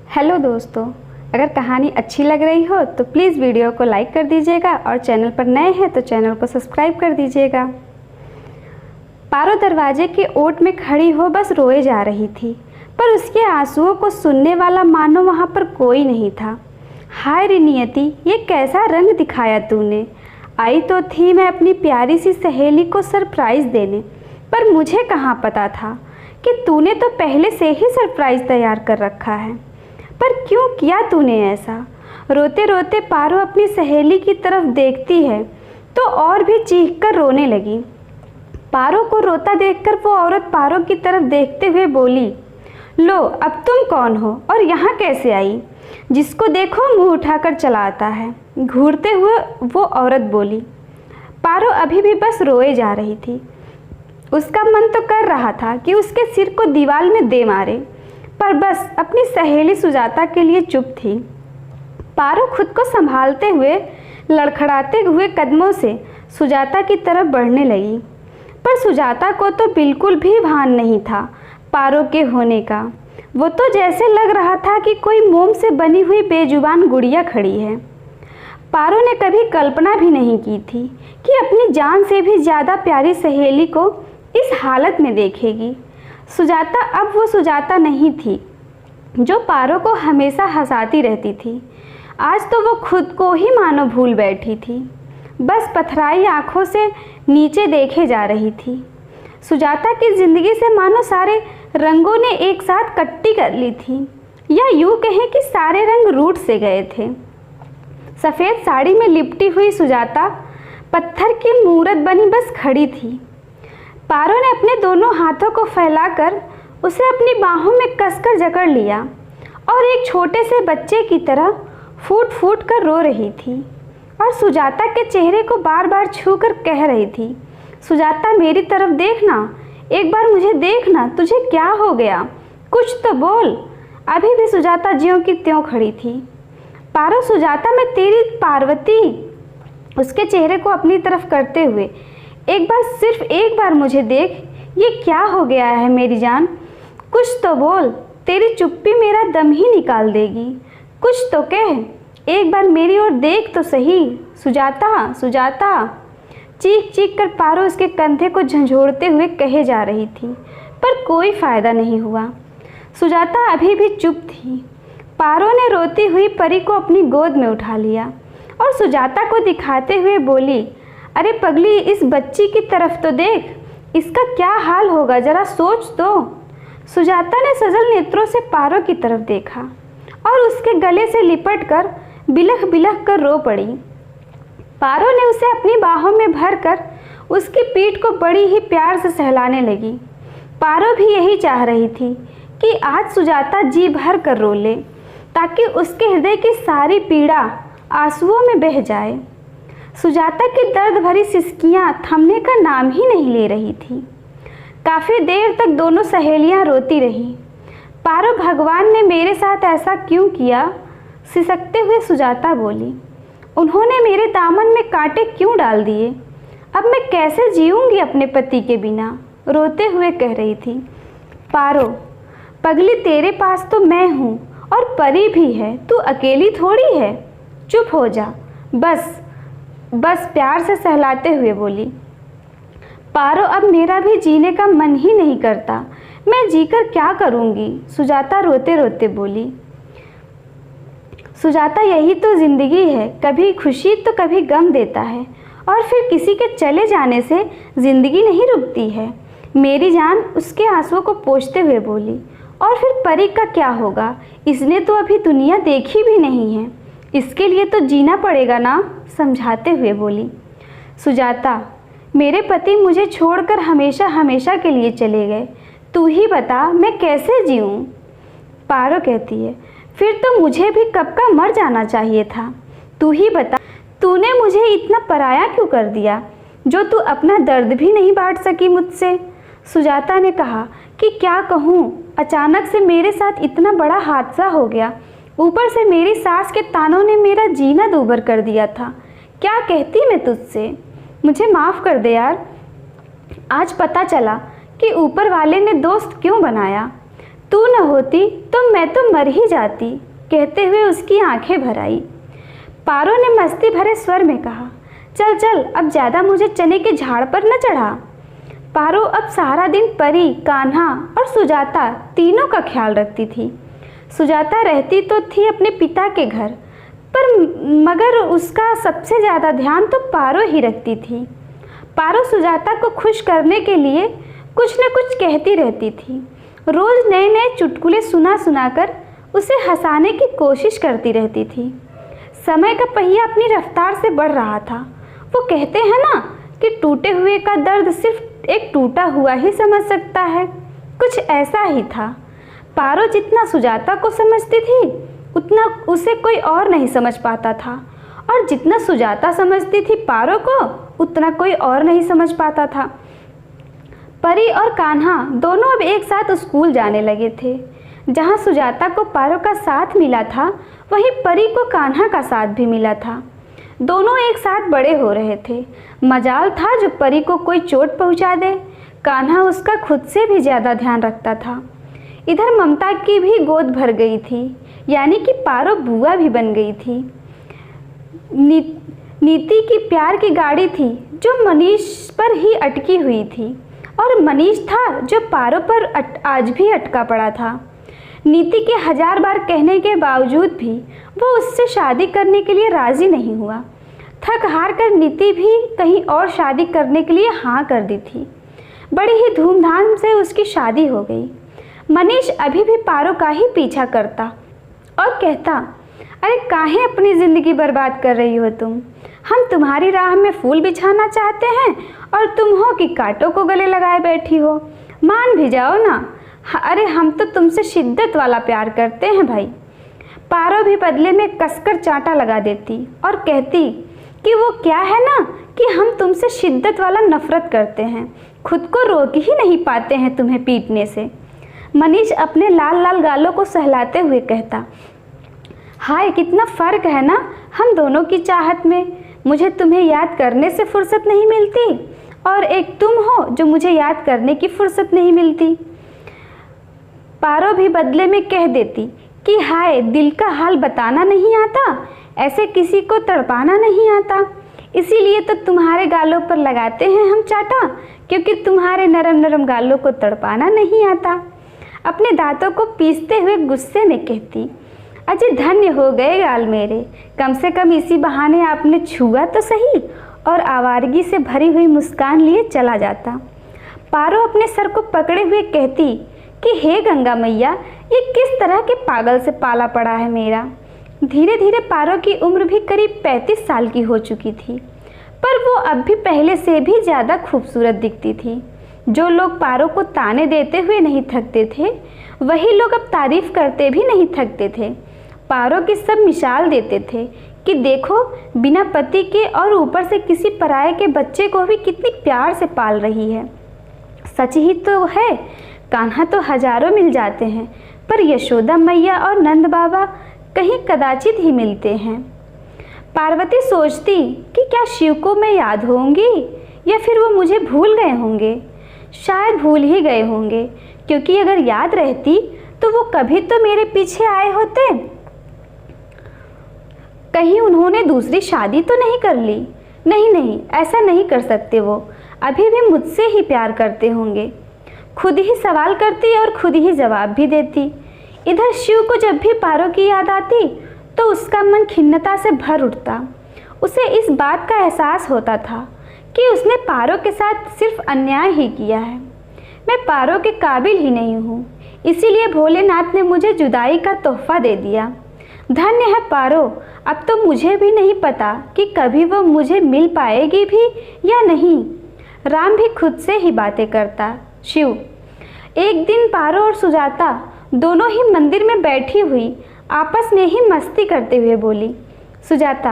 Hello दोस्तों, अगर कहानी अच्छी लग रही हो तो प्लीज़ वीडियो को लाइक कर दीजिएगा और चैनल पर नए हैं तो चैनल को सब्सक्राइब कर दीजिएगा। पारो दरवाजे के ओट में खड़ी हो बस रोए जा रही थी, पर उसके आंसुओं को सुनने वाला मानो वहाँ पर कोई नहीं था। हाय रे नियति, ये कैसा रंग दिखाया तूने। आई तो थी मैं अपनी प्यारी सी सहेली को सरप्राइज़ देने, पर मुझे कहाँ पता था कि तूने तो पहले से ही सरप्राइज़ तैयार कर रखा है। पर क्यों किया तूने ऐसा। रोते रोते पारो अपनी सहेली की तरफ देखती है तो और भी चीख कर रोने लगी। पारो को रोता देखकर वो औरत पारो की तरफ देखते हुए बोली, लो अब तुम कौन हो और यहाँ कैसे आई। जिसको देखो मुंह उठाकर चला आता है। घूरते हुए वो औरत बोली। पारो अभी भी बस रोए जा रही थी। उसका मन तो कर रहा था कि उसके सिर को दीवार में दे मारे, पर बस अपनी सहेली सुजाता के लिए चुप थी। पारो खुद को संभालते हुए लड़खड़ाते हुए कदमों से सुजाता की तरफ बढ़ने लगी, पर सुजाता को तो बिल्कुल भी भान नहीं था पारो के होने का। वो तो जैसे लग रहा था कि कोई मोम से बनी हुई बेजुबान गुड़िया खड़ी है। पारो ने कभी कल्पना भी नहीं की थी कि अपनी जान से भी ज़्यादा प्यारी सहेली को इस हालत में देखेगी। सुजाता अब वो सुजाता नहीं थी जो पारो को हमेशा हंसाती रहती थी। आज तो वो खुद को ही मानो भूल बैठी थी, बस पथराई आंखों से नीचे देखे जा रही थी। सुजाता की ज़िंदगी से मानो सारे रंगों ने एक साथ कट्टी कर ली थी, या यूँ कहें कि सारे रंग रूठ से गए थे। सफ़ेद साड़ी में लिपटी हुई सुजाता पत्थर की मूरत बनी बस खड़ी थी। पारो ने अपने दोनों हाथों को फैलाकर उसे अपनी बाहों में कसकर जकड़ लिया और एक छोटे से बच्चे की तरह फूट फूट कर रो रही थी और सुजाता के चेहरे को बार बार छूकर कह रही थी, सुजाता मेरी तरफ देखना, एक बार मुझे देखना, तुझे क्या हो गया, कुछ तो बोल। अभी भी सुजाता ज्यों की त्यों खड़ी थी। पारो, सुजाता मैं तेरी पार्वती। उसके चेहरे को अपनी तरफ करते हुए, एक बार, सिर्फ एक बार मुझे देख, ये क्या हो गया है मेरी जान, कुछ तो बोल, तेरी चुप्पी मेरा दम ही निकाल देगी, कुछ तो कह, एक बार मेरी ओर देख तो सही, सुजाता सुजाता। चीख चीख कर पारो उसके कंधे को झंझोड़ते हुए कहे जा रही थी, पर कोई फ़ायदा नहीं हुआ। सुजाता अभी भी चुप थी। पारो ने रोती हुई परी को अपनी गोद में उठा लिया और सुजाता को दिखाते हुए बोली, अरे पगली, इस बच्ची की तरफ तो देख, इसका क्या हाल होगा, जरा सोच तो। सुजाता ने सजल नेत्रों से पारो की तरफ देखा और उसके गले से लिपटकर बिलख बिलख कर रो पड़ी। पारो ने उसे अपनी बाहों में भरकर उसकी पीठ को बड़ी ही प्यार से सहलाने लगी। पारो भी यही चाह रही थी कि आज सुजाता जी भर कर रो ले, ताकि उसके हृदय की सारी पीड़ा आंसुओं में बह जाए। सुजाता की दर्द भरी सिसकियां थमने का नाम ही नहीं ले रही थी। काफ़ी देर तक दोनों सहेलियां रोती रहीं। पारो, भगवान ने मेरे साथ ऐसा क्यों किया, सिसकते हुए सुजाता बोली। उन्होंने मेरे दामन में कांटे क्यों डाल दिए, अब मैं कैसे जीऊंगी अपने पति के बिना, रोते हुए कह रही थी। पारो, पगली, तेरे पास तो मैं हूँ और परी भी है, तू अकेली थोड़ी है, चुप हो जा, बस प्यार से सहलाते हुए बोली। पारो, अब मेरा भी जीने का मन ही नहीं करता, मैं जीकर क्या करूँगी, सुजाता रोते रोते बोली। सुजाता, यही तो ज़िंदगी है, कभी खुशी तो कभी गम देता है, और फिर किसी के चले जाने से ज़िंदगी नहीं रुकती है, मेरी जान, उसके आंसुओं को पोंछते हुए बोली। और फिर परी का क्या होगा, इसने तो अभी दुनिया देखी भी नहीं है, इसके लिए तो जीना पड़ेगा ना, समझाते हुए बोली। सुजाता, मेरे पति मुझे छोड़कर हमेशा हमेशा के लिए चले गए, तू ही बता मैं कैसे जीऊँ। पारो कहती है, फिर तो मुझे भी कब का मर जाना चाहिए था, तू ही बता, तूने मुझे इतना पराया क्यों कर दिया, जो तू अपना दर्द भी नहीं बांट सकी मुझसे। सुजाता ने कहा कि क्या कहूँ, अचानक से मेरे साथ इतना बड़ा हादसा हो गया, ऊपर से मेरी सास के तानों ने मेरा जीना दूभर कर दिया था, क्या कहती मैं तुझसे, मुझे माफ़ कर दे यार। आज पता चला कि ऊपर वाले ने दोस्त क्यों बनाया, तू न होती तो मैं तो मर ही जाती, कहते हुए उसकी आंखें भर आई। पारो ने मस्ती भरे स्वर में कहा, चल चल अब ज़्यादा मुझे चने के झाड़ पर न चढ़ा। पारो अब सारा दिन परी, कान्हा और सुजाता तीनों का ख्याल रखती थी। सुजाता रहती तो थी अपने पिता के घर, मगर उसका सबसे ज़्यादा ध्यान तो पारो ही रखती थी। पारो सुजाता को खुश करने के लिए कुछ न कुछ कहती रहती थी। रोज़ नए नए चुटकुले सुना कर उसे हंसाने की कोशिश करती रहती थी। समय का पहिया अपनी रफ्तार से बढ़ रहा था। वो कहते हैं ना कि टूटे हुए का दर्द सिर्फ एक टूटा हुआ ही समझ सकता है, कुछ ऐसा ही था। पारो जितना सुजाता को समझती थी उतना उसे कोई और नहीं समझ पाता था, और जितना सुजाता समझती थी पारो को उतना कोई और नहीं समझ पाता था। परी और कान्हा दोनों अब एक साथ स्कूल जाने लगे थे। जहाँ सुजाता को पारो का साथ मिला था, वहीं परी को कान्हा का साथ भी मिला था। दोनों एक साथ बड़े हो रहे थे। मजाल था जो परी को कोई चोट पहुंचा दे। कान्हा उसका खुद से भी ज़्यादा ध्यान रखता था। इधर ममता की भी गोद भर गई थी, यानी कि पारो बुआ भी बन गई थी। नीति की प्यार की गाड़ी थी जो मनीष पर ही अटकी हुई थी, और मनीष था जो पारो पर आज भी अटका पड़ा था। नीति के 1000 बार कहने के बावजूद भी वो उससे शादी करने के लिए राज़ी नहीं हुआ। थक हार कर नीति भी कहीं और शादी करने के लिए हाँ कर दी थी। बड़ी ही धूमधाम से उसकी शादी हो गई। मनीष अभी भी पारो का ही पीछा करता और कहता, अरे काहे अपनी ज़िंदगी बर्बाद कर रही हो तुम? हम तुम्हारी राह में फूल बिछाना चाहते हैं और तुम हो कि कांटों को गले लगाए बैठी हो। मान भी जाओ ना। अरे हम तो तुमसे शिद्दत वाला प्यार करते हैं भाई। पारो भी बदले में कसकर चांटा लगा देती और कहती कि वो क्या है ना कि हम तुमसे शिद्दत वाला नफरत करते हैं, खुद को रोक ही नहीं पाते हैं तुम्हें पीटने से। मनीष अपने लाल लाल गालों को सहलाते हुए कहता, हाय कितना फ़र्क है ना हम दोनों की चाहत में। मुझे तुम्हें याद करने से फुर्सत नहीं मिलती, और एक तुम हो जो मुझे याद करने की फुर्सत नहीं मिलती। पारो भी बदले में कह देती कि हाय दिल का हाल बताना नहीं आता, ऐसे किसी को तड़पाना नहीं आता, इसीलिए तो तुम्हारे गालों पर लगाते हैं हम चाटा, क्योंकि तुम्हारे नरम नरम गालों को तड़पाना नहीं आता। अपने दांतों को पीसते हुए गुस्से में कहती, अजय धन्य हो गए गाल मेरे, कम से कम इसी बहाने आपने छुआ तो सही। और आवारगी से भरी हुई मुस्कान लिए चला जाता। पारो अपने सर को पकड़े हुए कहती कि हे गंगा मैया, ये किस तरह के पागल से पाला पड़ा है मेरा। धीरे धीरे पारो की उम्र भी करीब 35 साल की हो चुकी थी, पर वो अब भी पहले से भी ज़्यादा खूबसूरत दिखती थी। जो लोग पारो को ताने देते हुए नहीं थकते थे, वही लोग अब तारीफ करते भी नहीं थकते थे। पारो की सब मिसाल देते थे कि देखो बिना पति के और ऊपर से किसी पराये के बच्चे को भी कितनी प्यार से पाल रही है। सच ही तो है, कान्हा तो हजारों मिल जाते हैं, पर यशोदा मैया और नंद बाबा कहीं कदाचित ही मिलते हैं। पार्वती सोचती कि क्या शिव को मैं याद होंगी या फिर वो मुझे भूल गए होंगे। शायद भूल ही गए होंगे, क्योंकि अगर याद रहती तो वो कभी तो मेरे पीछे आए होते। कहीं उन्होंने दूसरी शादी तो नहीं कर ली? नहीं, ऐसा नहीं कर सकते। वो अभी भी मुझसे ही प्यार करते होंगे। खुद ही सवाल करती और खुद ही जवाब भी देती। इधर शिव को जब भी पारो की याद आती तो उसका मन खिन्नता से भर उठता। उसे इस बात का एहसास होता था कि उसने पारो के साथ सिर्फ अन्याय ही किया है। मैं पारो के काबिल ही नहीं हूँ, इसीलिए भोलेनाथ ने मुझे जुदाई का तोहफा दे दिया। धन्य है पारो, अब तो मुझे भी नहीं पता कि कभी वो मुझे मिल पाएगी भी या नहीं। राम भी खुद से ही बातें करता। शिव। एक दिन पारो और सुजाता दोनों ही मंदिर में बैठी हुई आपस में ही मस्ती करते हुए बोली, सुजाता,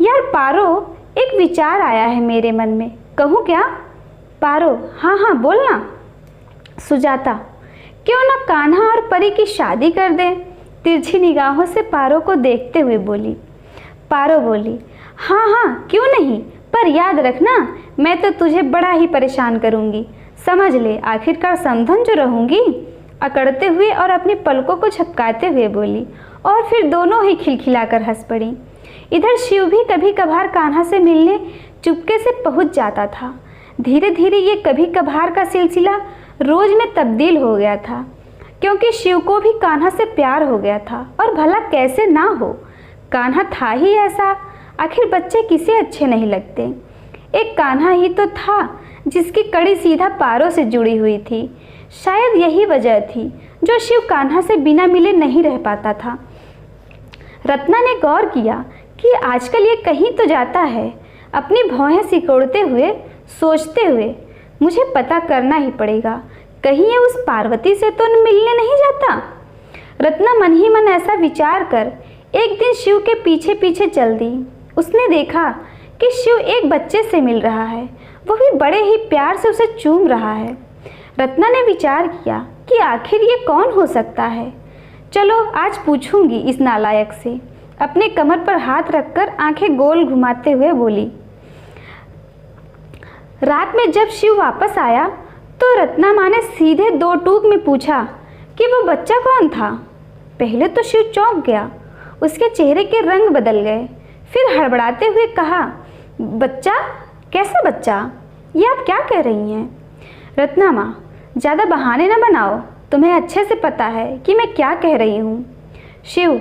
यार पारो, एक विचार आया है मेरे मन में, कहूँ क्या? पारो, हाँ बोलना। सुजाता, क्यों ना कान्हा और परी की शादी कर दें? तिरछी निगाहों से पारो को देखते हुए बोली। पारो बोली, हाँ क्यों नहीं, पर याद रखना मैं तो तुझे बड़ा ही परेशान करूँगी। समझ ले, आखिरकार समधन जो रहूँगी अकड़ते हुए और अपनी पलकों को झपकाते हुए बोली, और फिर दोनों ही खिलखिलाकर हंस पड़ी। इधर शिव भी कभी कभार कान्हा से मिलने चुपके से पहुंच जाता था। धीरे धीरे ये कभी कभार का सिलसिला रोज में तब्दील हो गया था, क्योंकि शिव को भी कान्हा से प्यार हो गया था। और भला कैसे ना हो, कान्हा था ही ऐसा। आखिर बच्चे किसे अच्छे नहीं लगते। एक कान्हा ही तो था जिसकी कड़ी सीधा पारों से जुड़ी हुई थी। शायद यही वजह थी जो शिव कान्हा से बिना मिले नहीं रह पाता था। रत्ना ने गौर किया कि आजकल ये कहीं तो जाता है, अपनी भौहें सिकोड़ते हुए सोचते हुए, मुझे पता करना ही पड़ेगा, कहीं ये उस पार्वती से तो मिलने नहीं जाता। रत्ना मन ही मन ऐसा विचार कर एक दिन शिव के पीछे पीछे चल दी। उसने देखा कि शिव एक बच्चे से मिल रहा है, वो भी बड़े ही प्यार से उसे चूम रहा है। रत्ना ने विचार किया कि आखिर ये कौन हो सकता है। चलो आज पूछूंगी इस नालायक से। अपने कमर पर हाथ रखकर आंखें गोल घुमाते हुए बोली। रात में जब शिव वापस आया तो रत्ना माँ ने सीधे दो टूक में पूछा कि वो बच्चा कौन था। पहले तो शिव चौंक गया, उसके चेहरे के रंग बदल गए। फिर हड़बड़ाते हुए कहा, बच्चा? कैसा बच्चा? ये आप क्या कह रही हैं? रत्ना माँ, ज़्यादा बहाने ना बनाओ, तुम्हें अच्छे से पता है कि मैं क्या कह रही हूँ। शिव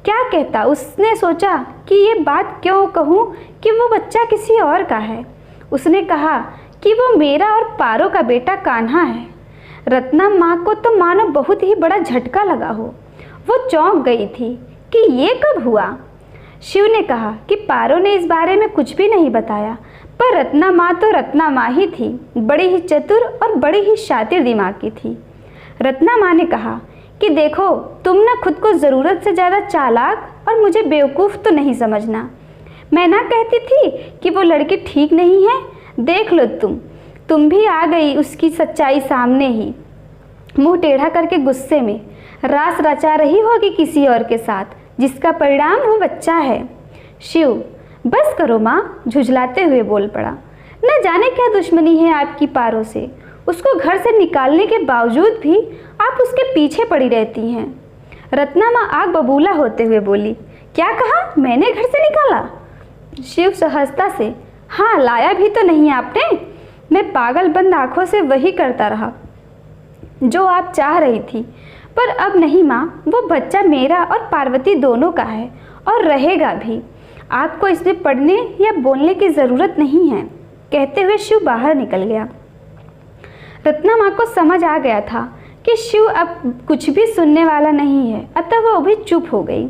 क्या कहता, उसने सोचा कि ये बात क्यों कहूँ कि वो बच्चा किसी और का है। उसने कहा कि वो मेरा और पारो का बेटा कान्हा है। रत्ना माँ को तो मानो बहुत ही बड़ा झटका लगा हो। वो चौंक गई थी कि ये कब हुआ। शिव ने कहा कि पारो ने इस बारे में कुछ भी नहीं बताया, पर रत्ना माँ तो रत्ना माँ ही थी, बड़ी ही चतुर और बड़ी ही शातिर दिमाग की थी। रत्ना माँ ने कहा कि देखो, तुम ना खुद को ज़रूरत से ज़्यादा चालाक और मुझे बेवकूफ़ तो नहीं समझना। मैं ना कहती थी कि वो लड़की ठीक नहीं है। देख लो, तुम भी आ गई उसकी सच्चाई सामने ही। मुंह टेढ़ा करके गुस्से में रास रचा रही होगी किसी और के साथ, जिसका परिणाम वो बच्चा है। शिव बस करो माँ, झुझलाते हुए बोल पड़ा। न जाने क्या दुश्मनी है आपकी पारो से। उसको घर से निकालने के बावजूद भी आप उसके पीछे पड़ी रहती हैं। रत्ना माँ आग बबूला होते हुए बोली, क्या कहा? मैंने घर से निकाला? शिव सहजता से, हाँ, लाया भी तो नहीं आपने। मैं पागल बंद आँखों से वही करता रहा जो आप चाह रही थी, पर अब नहीं माँ, वो बच्चा मेरा और पार्वती दोनों का है और रहेगा भी। आपको इसमें पढ़ने या बोलने की ज़रूरत नहीं है। कहते हुए शिव बाहर निकल गया। रत्ना माँ को समझ आ गया था कि शिव अब कुछ भी सुनने वाला नहीं है, अतः वो भी चुप हो गई।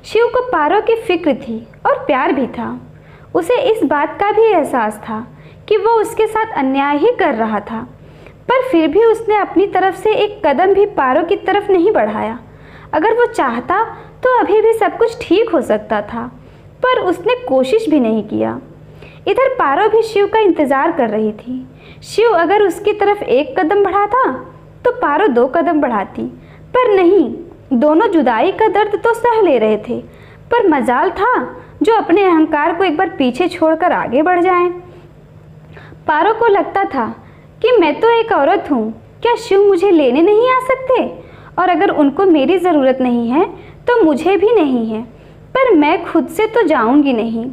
शिव को पारो की फिक्र थी और प्यार भी था। उसे इस बात का भी एहसास था कि वो उसके साथ अन्याय ही कर रहा था, पर फिर भी उसने अपनी तरफ से एक कदम भी पारो की तरफ नहीं बढ़ाया। अगर वो चाहता तो अभी भी सब कुछ ठीक हो सकता था, पर उसने कोशिश भी नहीं किया। इधर पारो भी शिव का इंतज़ार कर रही थी। शिव अगर उसकी तरफ एक कदम बढ़ाता तो पारो 2 कदम बढ़ाती, पर नहीं, दोनों जुदाई का दर्द तो सह ले रहे थे, पर मजाल था जो अपने अहंकार को एक बार पीछे छोड़कर आगे बढ़ जाएं। पारो को लगता था कि मैं तो एक औरत हूँ, क्या शिव मुझे लेने नहीं आ सकते? और अगर उनको मेरी ज़रूरत नहीं है तो मुझे भी नहीं है, पर मैं खुद से तो जाऊँगी नहीं।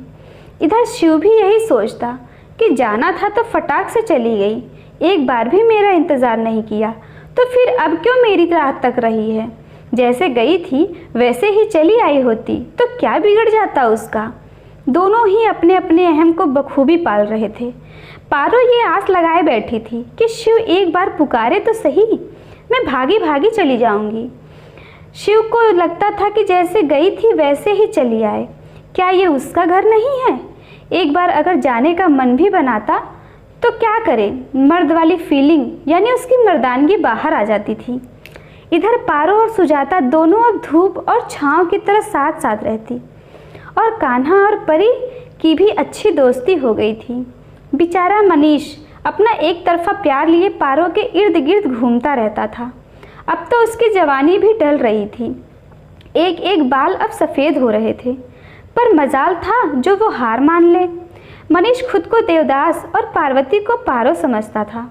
इधर शिव भी यही सोचता कि जाना था तो फटाक से चली गई, एक बार भी मेरा इंतज़ार नहीं किया, तो फिर अब क्यों मेरी राह तक रही है? जैसे गई थी वैसे ही चली आई होती तो क्या बिगड़ जाता उसका। दोनों ही अपने अपने अहम को बखूबी पाल रहे थे। पारो ये आस लगाए बैठी थी कि शिव एक बार पुकारे तो सही, मैं भागी भागी चली जाऊंगी। शिव को लगता था कि जैसे गई थी वैसे ही चली आए। क्या ये उसका घर नहीं है? एक बार अगर जाने का मन भी बनाता तो क्या करे, मर्द वाली फीलिंग यानी उसकी मर्दानगी बाहर आ जाती थी। इधर पारो और सुजाता दोनों अब धूप और छाँव की तरह साथ साथ रहती, और कान्हा और परी की भी अच्छी दोस्ती हो गई थी। बेचारा मनीष अपना एक तरफा प्यार लिए पारो के इर्द गिर्द घूमता रहता था। अब तो उसकी जवानी भी ढल रही थी, एक एक बाल अब सफ़ेद हो रहे थे, पर मजाल था जो वो हार मान ले। मनीष खुद को देवदास और पार्वती को पारो समझता था,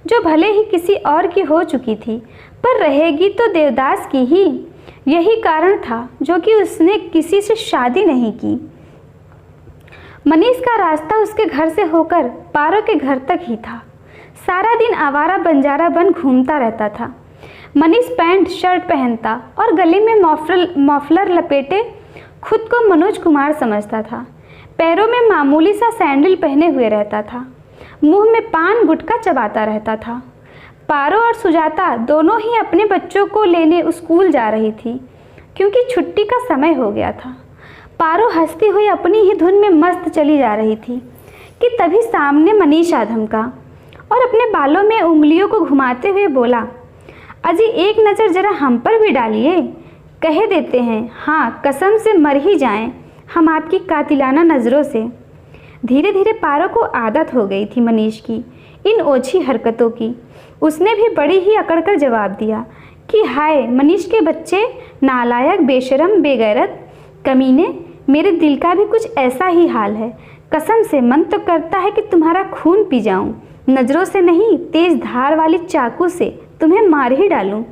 जो भले ही किसी और की हो चुकी थी, पर रहेगी तो देवदास की ही। यही कारण था जो कि उसने किसी से शादी नहीं की। मनीष का रास्ता उसके घर से होकर पारो के घर तक ही था। सारा दिन आवारा बंजारा बन घूमता रहता था। मनीष पैंट शर्ट पहनता और गले में मफलर लपेटे खुद को मनोज कुमार समझता था। पैरों में मामूली सा सैंडल पहने हुए रहता था। मुंह में पान गुटखा चबाता रहता था। पारो और सुजाता दोनों ही अपने बच्चों को लेने स्कूल जा रही थी क्योंकि छुट्टी का समय हो गया था। पारो हंसती हुई अपनी ही धुन में मस्त चली जा रही थी कि तभी सामने मनीष आ धमका और अपने बालों में उंगलियों को घुमाते हुए बोला, अजी एक नज़र जरा हम पर भी डालिए। कह देते हैं हाँ कसम से मर ही जाएं हम आपकी कातिलाना नज़रों से। धीरे धीरे पारो को आदत हो गई थी मनीष की इन ओछी हरकतों की। उसने भी बड़ी ही अकड़कर जवाब दिया कि हाय मनीष के बच्चे, नालायक, बेशरम, बेगैरत, कमीने, मेरे दिल का भी कुछ ऐसा ही हाल है। कसम से मन तो करता है कि तुम्हारा खून पी जाऊं, नज़रों से नहीं तेज धार वाली चाकू से तुम्हें मार ही डालूं।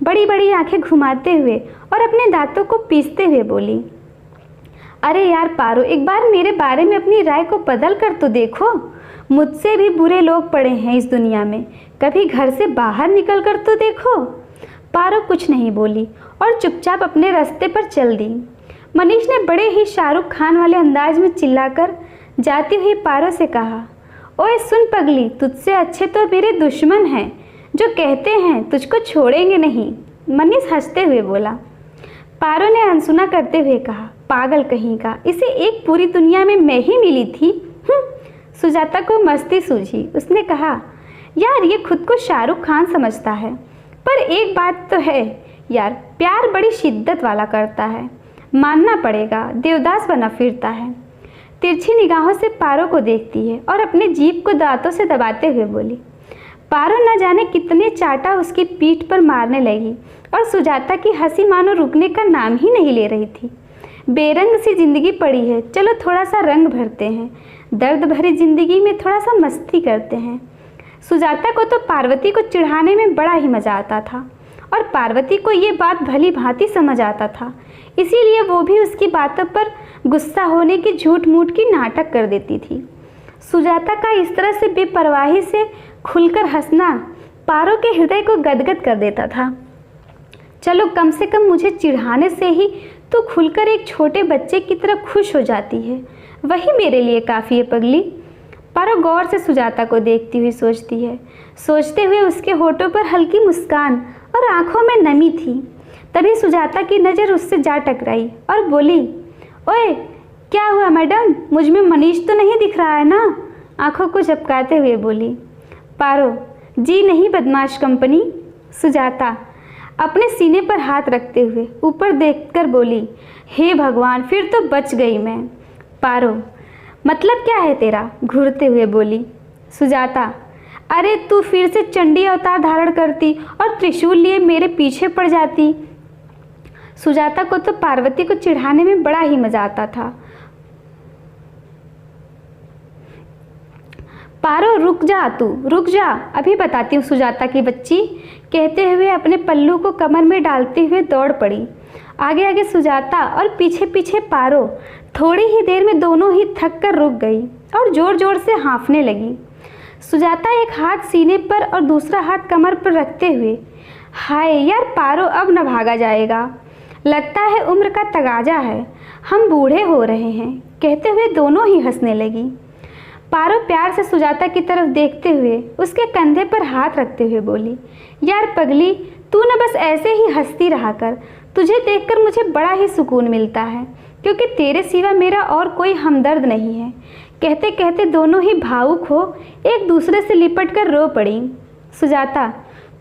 बड़ी बड़ी आंखें घुमाते हुए और अपने दांतों को पीसते हुए बोली, अरे यार पारो, एक बार मेरे बारे में अपनी राय को बदल कर तो देखो। मुझसे भी बुरे लोग पड़े हैं इस दुनिया में, कभी घर से बाहर निकल कर तो देखो। पारो कुछ नहीं बोली और चुपचाप अपने रास्ते पर चल दी। मनीष ने बड़े ही शाहरुख खान वाले अंदाज में चिल्लाकर जाती हुई पारो से कहा, ओए सुन पगली, तुझसे अच्छे तो मेरे दुश्मन हैं जो कहते हैं तुझको छोड़ेंगे नहीं। मनीष हंसते हुए बोला। पारो ने अनसुना करते हुए कहा, पागल कहीं का, इसे एक पूरी दुनिया में मैं ही मिली थी। सुजाता को मस्ती सूझी। उसने कहा, यार ये खुद को शाहरुख खान समझता है, पर एक बात तो है यार, प्यार बड़ी शिद्दत वाला करता है, मानना पड़ेगा, देवदास बना फिरता है। तिरछी निगाहों से पारो को देखती है और अपने जीभ को दांतों से दबाते हुए बोली। पारो न जाने कितने चाटा उसकी पीठ पर मारने लगी और सुजाता की हंसी मानो रुकने का नाम ही नहीं ले रही थी। बेरंग सी जिंदगी पड़ी है, चलो थोड़ा सा रंग भरते हैं, दर्द भरी जिंदगी में थोड़ा सा मस्ती करते हैं। सुजाता को तो पार्वती को चिढ़ाने में बड़ा ही मज़ा आता था और पार्वती को ये बात भली भांति समझ आता था, इसीलिए वो भी उसकी बातों पर गुस्सा होने की झूठ मूठ की नाटक कर देती थी। सुजाता का इस तरह से बेपरवाही से खुलकर हंसना पारो के हृदय को गदगद कर देता था। चलो कम से कम मुझे चिढ़ाने से ही तो खुलकर एक छोटे बच्चे की तरह खुश हो जाती है, वही मेरे लिए काफ़ी है पगली। पारो गौर से सुजाता को देखती हुई सोचती है। सोचते हुए उसके होठों पर हल्की मुस्कान और आंखों में नमी थी। तभी सुजाता की नज़र उससे जा टकराई और बोली, ओए क्या हुआ मैडम, मुझ में मनीष तो नहीं दिख रहा है ना? आंखों को झपकाते हुए बोली पारो। जी नहीं बदमाश कंपनी। सुजाता अपने सीने पर हाथ रखते हुए ऊपर देखकर बोली, हे भगवान, फिर तो बच गई मैं। पारो मतलब क्या है तेरा? घूरते हुए बोली सुजाता। अरे तू फिर से चंडी अवतार धारण करती और त्रिशूल लिए मेरे पीछे पड़ जाती। सुजाता को तो पार्वती को चिढ़ाने में बड़ा ही मज़ा आता था। पारो रुक जा, तू रुक जा, अभी बताती हूँ सुजाता की बच्ची, कहते हुए अपने पल्लू को कमर में डालते हुए दौड़ पड़ी। आगे आगे सुजाता और पीछे पीछे पारो। थोड़ी ही देर में दोनों ही थक कर रुक गई और ज़ोर ज़ोर से हाँफने लगी। सुजाता एक हाथ सीने पर और दूसरा हाथ कमर पर रखते हुए, हाय यार पारो, अब न भागा जाएगा, लगता है उम्र का तगाजा है, हम बूढ़े हो रहे हैं, कहते हुए दोनों ही हंसने लगी। पारो प्यार से सुजाता की तरफ देखते हुए उसके कंधे पर हाथ रखते हुए बोली, यार पगली, तू न बस ऐसे ही हंसती रहा कर, तुझे देखकर मुझे बड़ा ही सुकून मिलता है, क्योंकि तेरे सिवा मेरा और कोई हमदर्द नहीं है। कहते कहते दोनों ही भावुक हो एक दूसरे से लिपट कर रो पड़ी। सुजाता,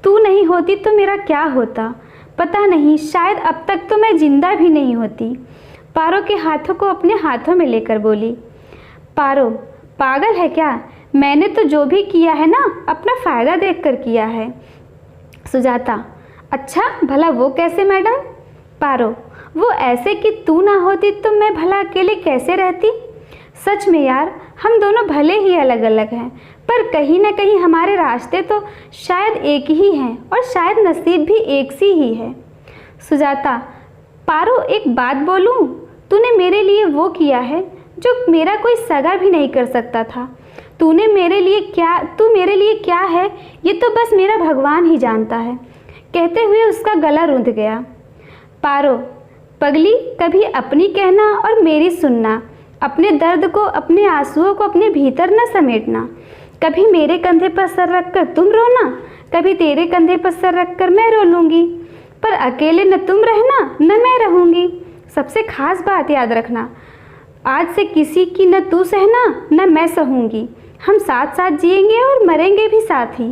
तू नहीं होती तो मेरा क्या होता, पता नहीं, शायद अब तक तो मैं जिंदा भी नहीं होती। पारो के हाथों को अपने हाथों में लेकर बोली। पारो, पागल है क्या? मैंने तो जो भी किया है ना, अपना फ़ायदा देखकर किया है। सुजाता, अच्छा भला वो कैसे मैडम? पारो, वो ऐसे कि तू ना होती तो मैं भला अकेले कैसे रहती? सच में यार, हम दोनों भले ही अलग अलग हैं, पर कहीं ना कहीं हमारे रास्ते तो शायद एक ही हैं और शायद नसीब भी एक सी ही है। सुजाता, पारो एक बात बोलूं, तूने मेरे लिए वो किया है जो मेरा कोई सगा भी नहीं कर सकता था। तू मेरे लिए क्या है ये तो बस मेरा भगवान ही जानता है। कहते हुए उसका गला रुंध गया। पारो, पगली, कभी अपनी कहना और मेरी सुनना, अपने दर्द को, अपने आंसुओं को अपने भीतर न समेटना। कभी मेरे कंधे पर सर रखकर तुम रोना, कभी तेरे कंधे पर सर रखकर मैं रो लूँगी, पर अकेले न तुम रहना न मैं रहूँगी। सबसे खास बात याद रखना, आज से किसी की न तू सहना न मैं सहूँगी। हम साथ साथ जिएंगे और मरेंगे भी साथ ही।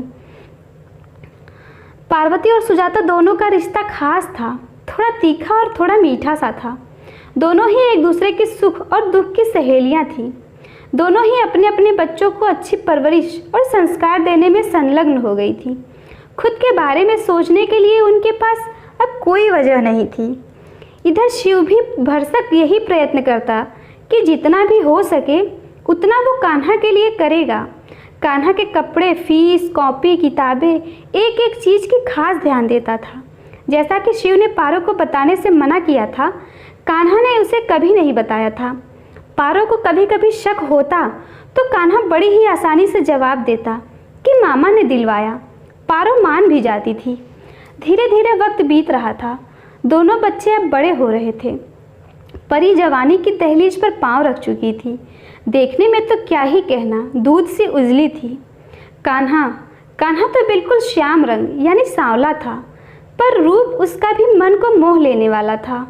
पार्वती और सुजाता दोनों का रिश्ता खास था, थोड़ा तीखा और थोड़ा मीठा सा था। दोनों ही एक दूसरे की सुख और दुख की सहेलियां थीं। दोनों ही अपने अपने बच्चों को अच्छी परवरिश और संस्कार देने में संलग्न हो गई थी। खुद के बारे में सोचने के लिए उनके पास अब कोई वजह नहीं थी। इधर शिव भी भरसक यही प्रयत्न करता कि जितना भी हो सके उतना वो कान्हा के लिए करेगा। कान्हा के कपड़े, फीस, कॉपी, किताबें, एक एक चीज़ की खास ध्यान देता था। जैसा कि शिव ने पारो को बताने से मना किया था, कान्हा ने उसे कभी नहीं बताया था। पारो को कभी कभी शक होता तो कान्हा बड़ी ही आसानी से जवाब देता कि मामा ने दिलवाया। पारो मान भी जाती थी। धीरे धीरे वक्त बीत रहा था। दोनों बच्चे अब बड़े हो रहे थे। परी जवानी की दहलीज पर पांव रख चुकी थी। देखने में तो क्या ही कहना, दूध सी उजली थी। कान्हा तो बिल्कुल श्याम रंग यानी सांवला था, पर रूप उसका भी मन को मोह लेने वाला था।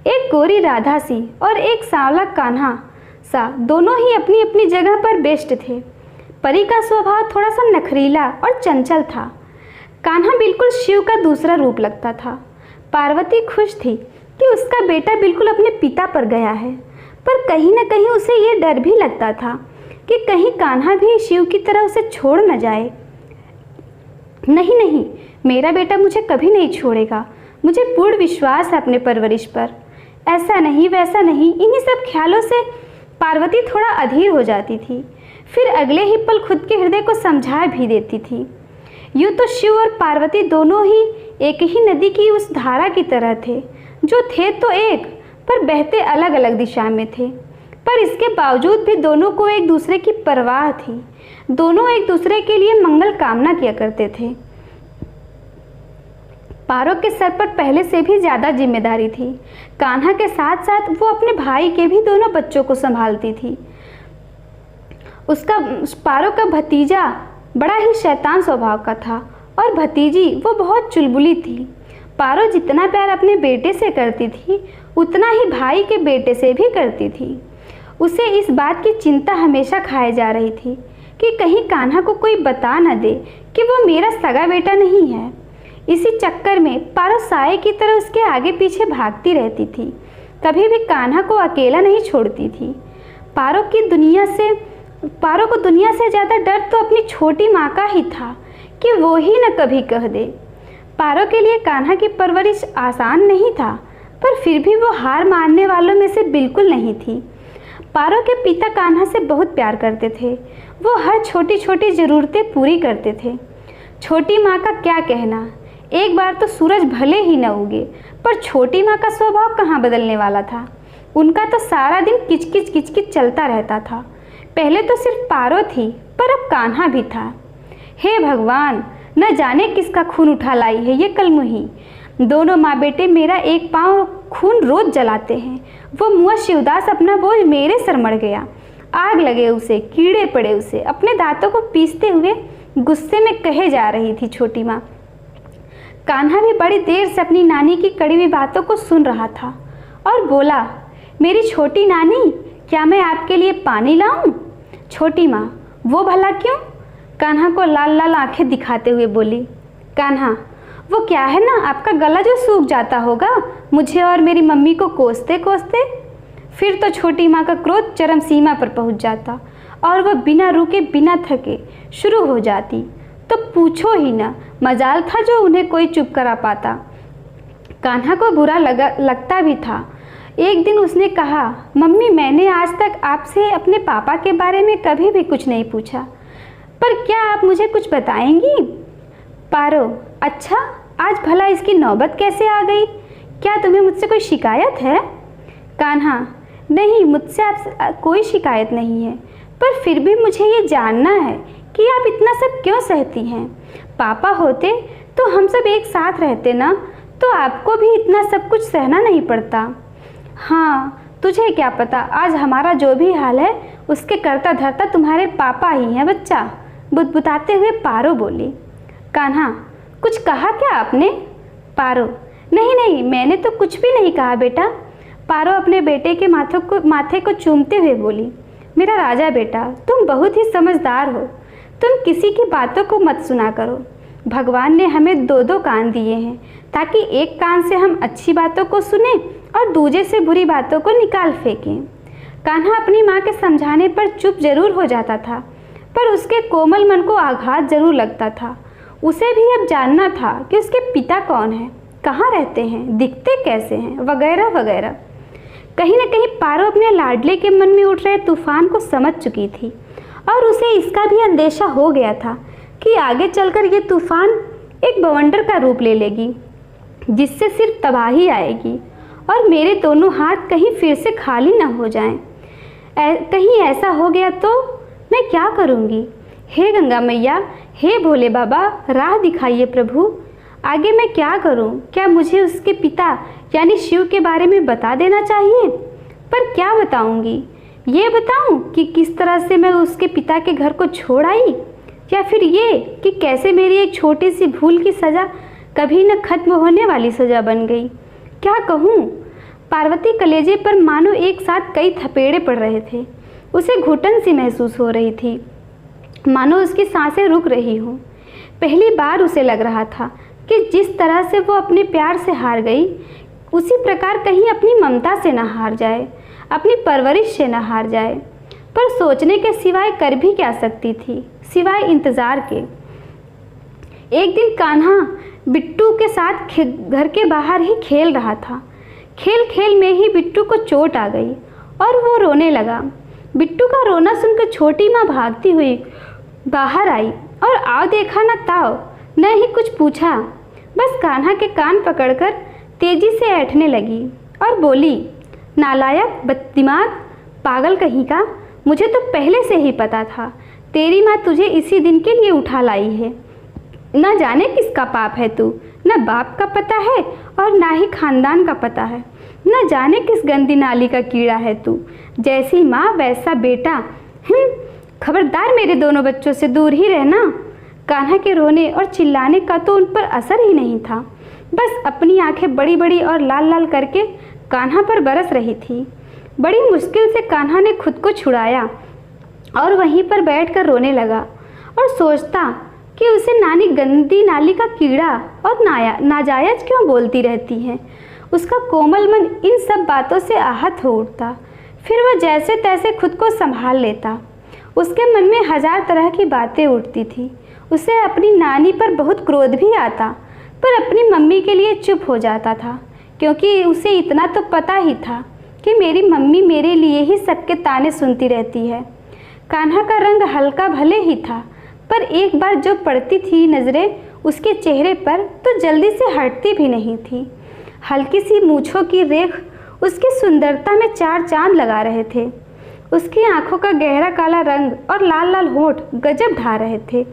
एक गोरी राधा सी और एक सांवला कान्हा सा, दोनों ही अपनी अपनी जगह पर बेस्ट थे। परी का स्वभाव थोड़ा सा नखरीला और चंचल था। कान्हा बिल्कुल शिव का दूसरा रूप लगता था। पार्वती खुश थी कि उसका बेटा बिल्कुल अपने पिता पर गया है, पर कहीं न कहीं उसे ये डर भी लगता था कि कहीं कान्हा भी शिव की तरह उसे छोड़ न जाए। नहीं, मेरा बेटा मुझे कभी नहीं छोड़ेगा। मुझे पूर्ण विश्वास है अपने परवरिश पर। ऐसा नहीं, वैसा नहीं, इन्हीं सब ख्यालों से पार्वती थोड़ा अधीर हो जाती थी। फिर अगले ही पल खुद के हृदय को समझा भी देती थी। यूँ तो शिव और पार्वती दोनों ही एक ही नदी की उस धारा की तरह थे, जो थे तो एक पर बहते अलग अलग दिशा में थे। पर इसके बावजूद भी दोनों को एक दूसरे की परवाह थी। दोनों एक दूसरे के लिए मंगल कामना किया करते थे। पारो के सर पर पहले से भी ज़्यादा जिम्मेदारी थी। कान्हा के साथ साथ वो अपने भाई के भी दोनों बच्चों को संभालती थी। पारो का भतीजा बड़ा ही शैतान स्वभाव का था और भतीजी वो बहुत चुलबुली थी। पारो जितना प्यार अपने बेटे से करती थी उतना ही भाई के बेटे से भी करती थी। उसे इस बात की चिंता हमेशा खाए जा रही थी कि कहीं कान्हा को कोई बता न दे कि वो मेरा सगा बेटा नहीं है। इसी चक्कर में पारो साए की तरह उसके आगे पीछे भागती रहती थी। कभी भी कान्हा को अकेला नहीं छोड़ती थी। पारो को दुनिया से ज़्यादा डर तो अपनी छोटी माँ का ही था कि वो ही न कभी कह दे। पारो के लिए कान्हा की परवरिश आसान नहीं था, पर फिर भी वो हार मानने वालों में से बिल्कुल नहीं थी। पारो के पिता कान्हा से बहुत प्यार करते थे। वो हर छोटी छोटी ज़रूरतें पूरी करते थे। छोटी माँ का क्या कहना, एक बार तो सूरज भले ही न उगे, पर छोटी माँ का स्वभाव कहाँ बदलने वाला था। उनका तो सारा दिन किचकिच किचकिच चलता रहता था। पहले तो सिर्फ पारो थी, पर अब कान्हा भी था। हे भगवान, न जाने किसका खून उठा लाई है ये कलमुही। दोनों माँ बेटे मेरा एक पाँव खून रोज जलाते हैं। वो मुआ शिवदास अपना बोझ मेरे सर मढ़ गया। आग लगे उसे, कीड़े पड़े उसे। अपने दांतों को पीसते हुए गुस्से में कहे जा रही थी छोटी माँ। कान्हा भी बड़ी देर से अपनी नानी की कड़ी हुई बातों को सुन रहा था और बोला, मेरी छोटी नानी, क्या मैं आपके लिए पानी लाऊं? छोटी माँ, वो भला क्यों? कान्हा को लाल लाल आंखें दिखाते हुए बोली। कान्हा, वो क्या है ना, आपका गला जो सूख जाता होगा मुझे और मेरी मम्मी को कोसते कोसते। फिर तो छोटी माँ का क्रोध चरम सीमा पर पहुँच जाता और वह बिना रुके बिना थके शुरू हो जाती। तो पूछो ही ना, मजाल था जो उन्हें कोई चुप करा पाता। कान्हा को बुरा लगता भी था। एक दिन उसने कहा, मम्मी मैंने आज तक आपसे अपने पापा के बारे में कभी भी कुछ नहीं पूछा, पर क्या आप मुझे कुछ बताएंगी? पारो, अच्छा आज भला इसकी नौबत कैसे आ गई? क्या तुम्हें मुझसे कोई शिकायत है? कान्हा, नहीं मुझसे आप कोई शिकायत नहीं है, पर फिर भी मुझे ये जानना है कि आप इतना सब क्यों सहती हैं? पापा होते तो हम सब एक साथ रहते ना, तो आपको भी इतना सब कुछ सहना नहीं पड़ता। हाँ, तुझे क्या पता, आज हमारा जो भी हाल है उसके करता धरता तुम्हारे पापा ही हैं बच्चा, बुदबुदाते हुए पारो बोली। कान्हा, कुछ कहा क्या आपने? पारो, नहीं नहीं, मैंने तो कुछ भी नहीं कहा बेटा। पारो अपने बेटे के माथे को चूमते हुए बोली, मेरा राजा बेटा, तुम बहुत ही समझदार हो, तुम किसी की बातों को मत सुना करो। भगवान ने हमें दो दो कान दिए हैं ताकि एक कान से हम अच्छी बातों को सुने और दूसरे से बुरी बातों को निकाल फेंकें। कान्हा अपनी माँ के समझाने पर चुप जरूर हो जाता था, पर उसके कोमल मन को आघात जरूर लगता था। उसे भी अब जानना था कि उसके पिता कौन हैं, कहाँ रहते हैं, दिखते कैसे हैं, वगैरह वगैरह। कहीं न कहीं पारो अपने लाडले के मन में उठ रहे तूफान को समझ चुकी थी और उसे इसका भी अंदेशा हो गया था कि आगे चलकर ये तूफान एक बवंडर का रूप ले लेगी, जिससे सिर्फ तबाही आएगी और मेरे दोनों हाथ कहीं फिर से खाली न हो जाएं। कहीं ऐसा हो गया तो मैं क्या करूँगी? हे गंगा मैया, हे भोले बाबा, राह दिखाइए प्रभु, आगे मैं क्या करूं? क्या मुझे उसके पिता यानी शिव के बारे में बता देना चाहिए? पर क्या बताऊंगी? ये बताऊं कि किस तरह से मैं उसके पिता के घर को छोड़ आई, या फिर ये कि कैसे मेरी एक छोटी सी भूल की सज़ा कभी न खत्म होने वाली सज़ा बन गई? क्या कहूँ? पार्वती कलेजे पर मानो एक साथ कई थपेड़े पड़ रहे थे। उसे घुटन सी महसूस हो रही थी, मानो उसकी सांसें रुक रही हों। पहली बार उसे लग रहा था कि जिस तरह से वो अपने प्यार से हार गई, उसी प्रकार कहीं अपनी ममता से न हार जाए, अपनी परवरिश से न हार जाए। पर सोचने के सिवाय कर भी क्या सकती थी, सिवाय इंतज़ार के। एक दिन कान्हा बिट्टू के साथ घर के बाहर ही खेल रहा था। खेल खेल में ही बिट्टू को चोट आ गई और वो रोने लगा। बिट्टू का रोना सुनकर छोटी माँ भागती हुई बाहर आई और आओ देखा न ताओ, न ही कुछ पूछा, बस कान्हा के कान पकड़कर तेजी से ऐंठने लगी और बोली, नालायक, बददिमाग, पागल कहीं का, मुझे तो पहले से ही पता था तेरी माँ तुझे इसी दिन के लिए उठा लाई है। न जाने किसका पाप है तू, न बाप का पता है और ना ही खानदान का पता है, न जाने किस गंदी नाली का कीड़ा है तू, जैसी माँ वैसा बेटा। खबरदार मेरे दोनों बच्चों से दूर ही रहना। कान्हा के रोने और चिल्लाने का तो उन पर असर ही नहीं था, बस अपनी आंखें बड़ी बड़ी और लाल लाल करके कान्हा पर बरस रही थी। बड़ी मुश्किल से कान्हा ने खुद को छुड़ाया और वहीं पर बैठकर रोने लगा और सोचता कि उसे नानी गंदी नाली का कीड़ा और नाजायज क्यों बोलती रहती है। उसका कोमल मन इन सब बातों से आहत हो उठता। फिर वह जैसे तैसे खुद को संभाल लेता। उसके मन में हजार तरह की बातें उठती थी। उसे अपनी नानी पर बहुत क्रोध भी आता, पर अपनी मम्मी के लिए चुप हो जाता था, क्योंकि उसे इतना तो पता ही था कि मेरी मम्मी मेरे लिए ही सबके ताने सुनती रहती है। कान्हा का रंग हल्का भले ही था, पर एक बार जो पड़ती थी नज़रें उसके चेहरे पर तो जल्दी से हटती भी नहीं थी। हल्की सी मूँछों की रेख उसकी सुंदरता में चार चांद लगा रहे थे। उसकी आंखों का गहरा काला रंग और लाल लाल होंठ गजब ढा रहे थे।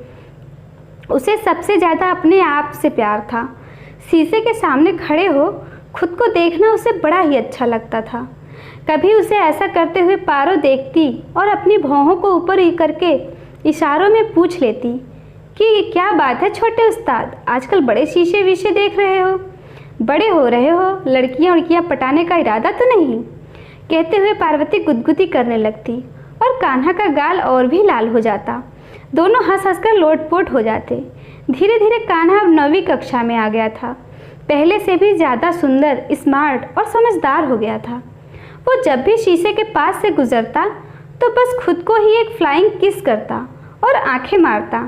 उसे सबसे ज़्यादा अपने आप से प्यार था। शीशे के सामने खड़े हो खुद को देखना उसे बड़ा ही अच्छा लगता था। कभी उसे ऐसा करते हुए पारो देखती और अपनी भौहों को ऊपर ही करके इशारों में पूछ लेती कि क्या बात है छोटे उस्ताद, आजकल बड़े शीशे वीशे देख रहे हो, बड़े हो रहे हो, लड़कियां उड़कियां पटाने का इरादा तो नहीं? कहते हुए पार्वती गुदगुदी करने लगती और कान्हा का गाल और भी लाल हो जाता। दोनों हंस हंस कर लोटपोट हो जाते। धीरे धीरे कान्हा अब 9वीं कक्षा में आ गया था। पहले से भी ज़्यादा सुंदर, स्मार्ट और समझदार हो गया था। वो जब भी शीशे के पास से गुजरता तो बस खुद को ही एक फ्लाइंग किस करता और आंखें मारता।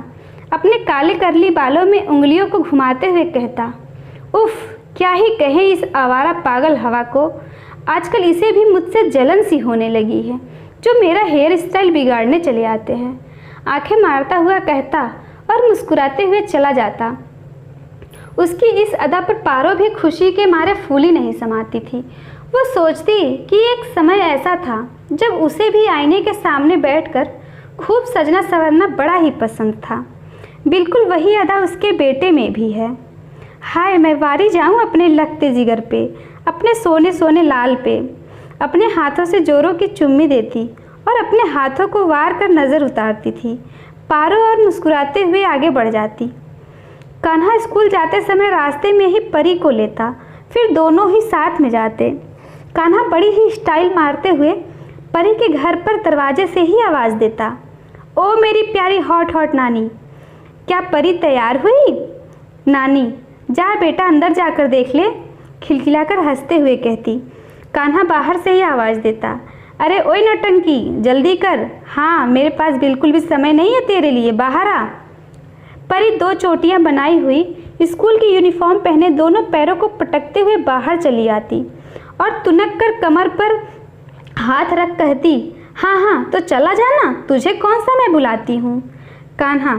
अपने काले करली बालों में उंगलियों को घुमाते हुए कहता, उफ, क्या ही कहें इस आवारा पागल हवा को, आजकल इसे भी मुझसे जलन सी होने लगी है, जो मेरा हेयर स्टाइल बिगाड़ने चले आते हैं। आंखें मारता हुआ कहता और मुस्कुराते हुए चला जाता। उसकी इस अदा पर पारो भी खुशी के मारे फूली नहीं समाती थी। वो सोचती कि एक समय ऐसा था जब उसे भी आईने के सामने बैठकर खूब सजना संवरना बड़ा ही पसंद था। बिल्कुल वही अदा उसके बेटे में भी है। हाय, मैं वारी जाऊं अपने लगते जिगर पे, अपने सोने सोने लाल पे। अपने हाथों से जोरों की चुम्मी देती और अपने हाथों को वार कर नज़र उतारती थी पारो और मुस्कुराते हुए आगे बढ़ जाती। कान्हा स्कूल जाते समय रास्ते में ही परी को लेता, फिर दोनों ही साथ में जाते। कान्हा बड़ी ही स्टाइल मारते हुए परी के घर पर दरवाजे से ही आवाज़ देता, ओ मेरी प्यारी हॉट हॉट नानी। क्या परी तैयार हुई? नानी, जा बेटा अंदर जाकर देख ले, खिलखिलाकर हंसते हुए कहती। कान्हा बाहर से ही आवाज़ देता, अरे ओए नौटंकी, जल्दी कर। हाँ, मेरे पास बिल्कुल भी समय नहीं है तेरे लिए, बाहर आ। परी दो चोटियां बनाई हुई स्कूल की यूनिफॉर्म पहने दोनों पैरों को पटकते हुए बाहर चली आती और तुनक कर कमर पर हाथ रख कहती, हाँ हाँ तो चला जाना, तुझे कौन सा मैं बुलाती हूँ। कान्हा,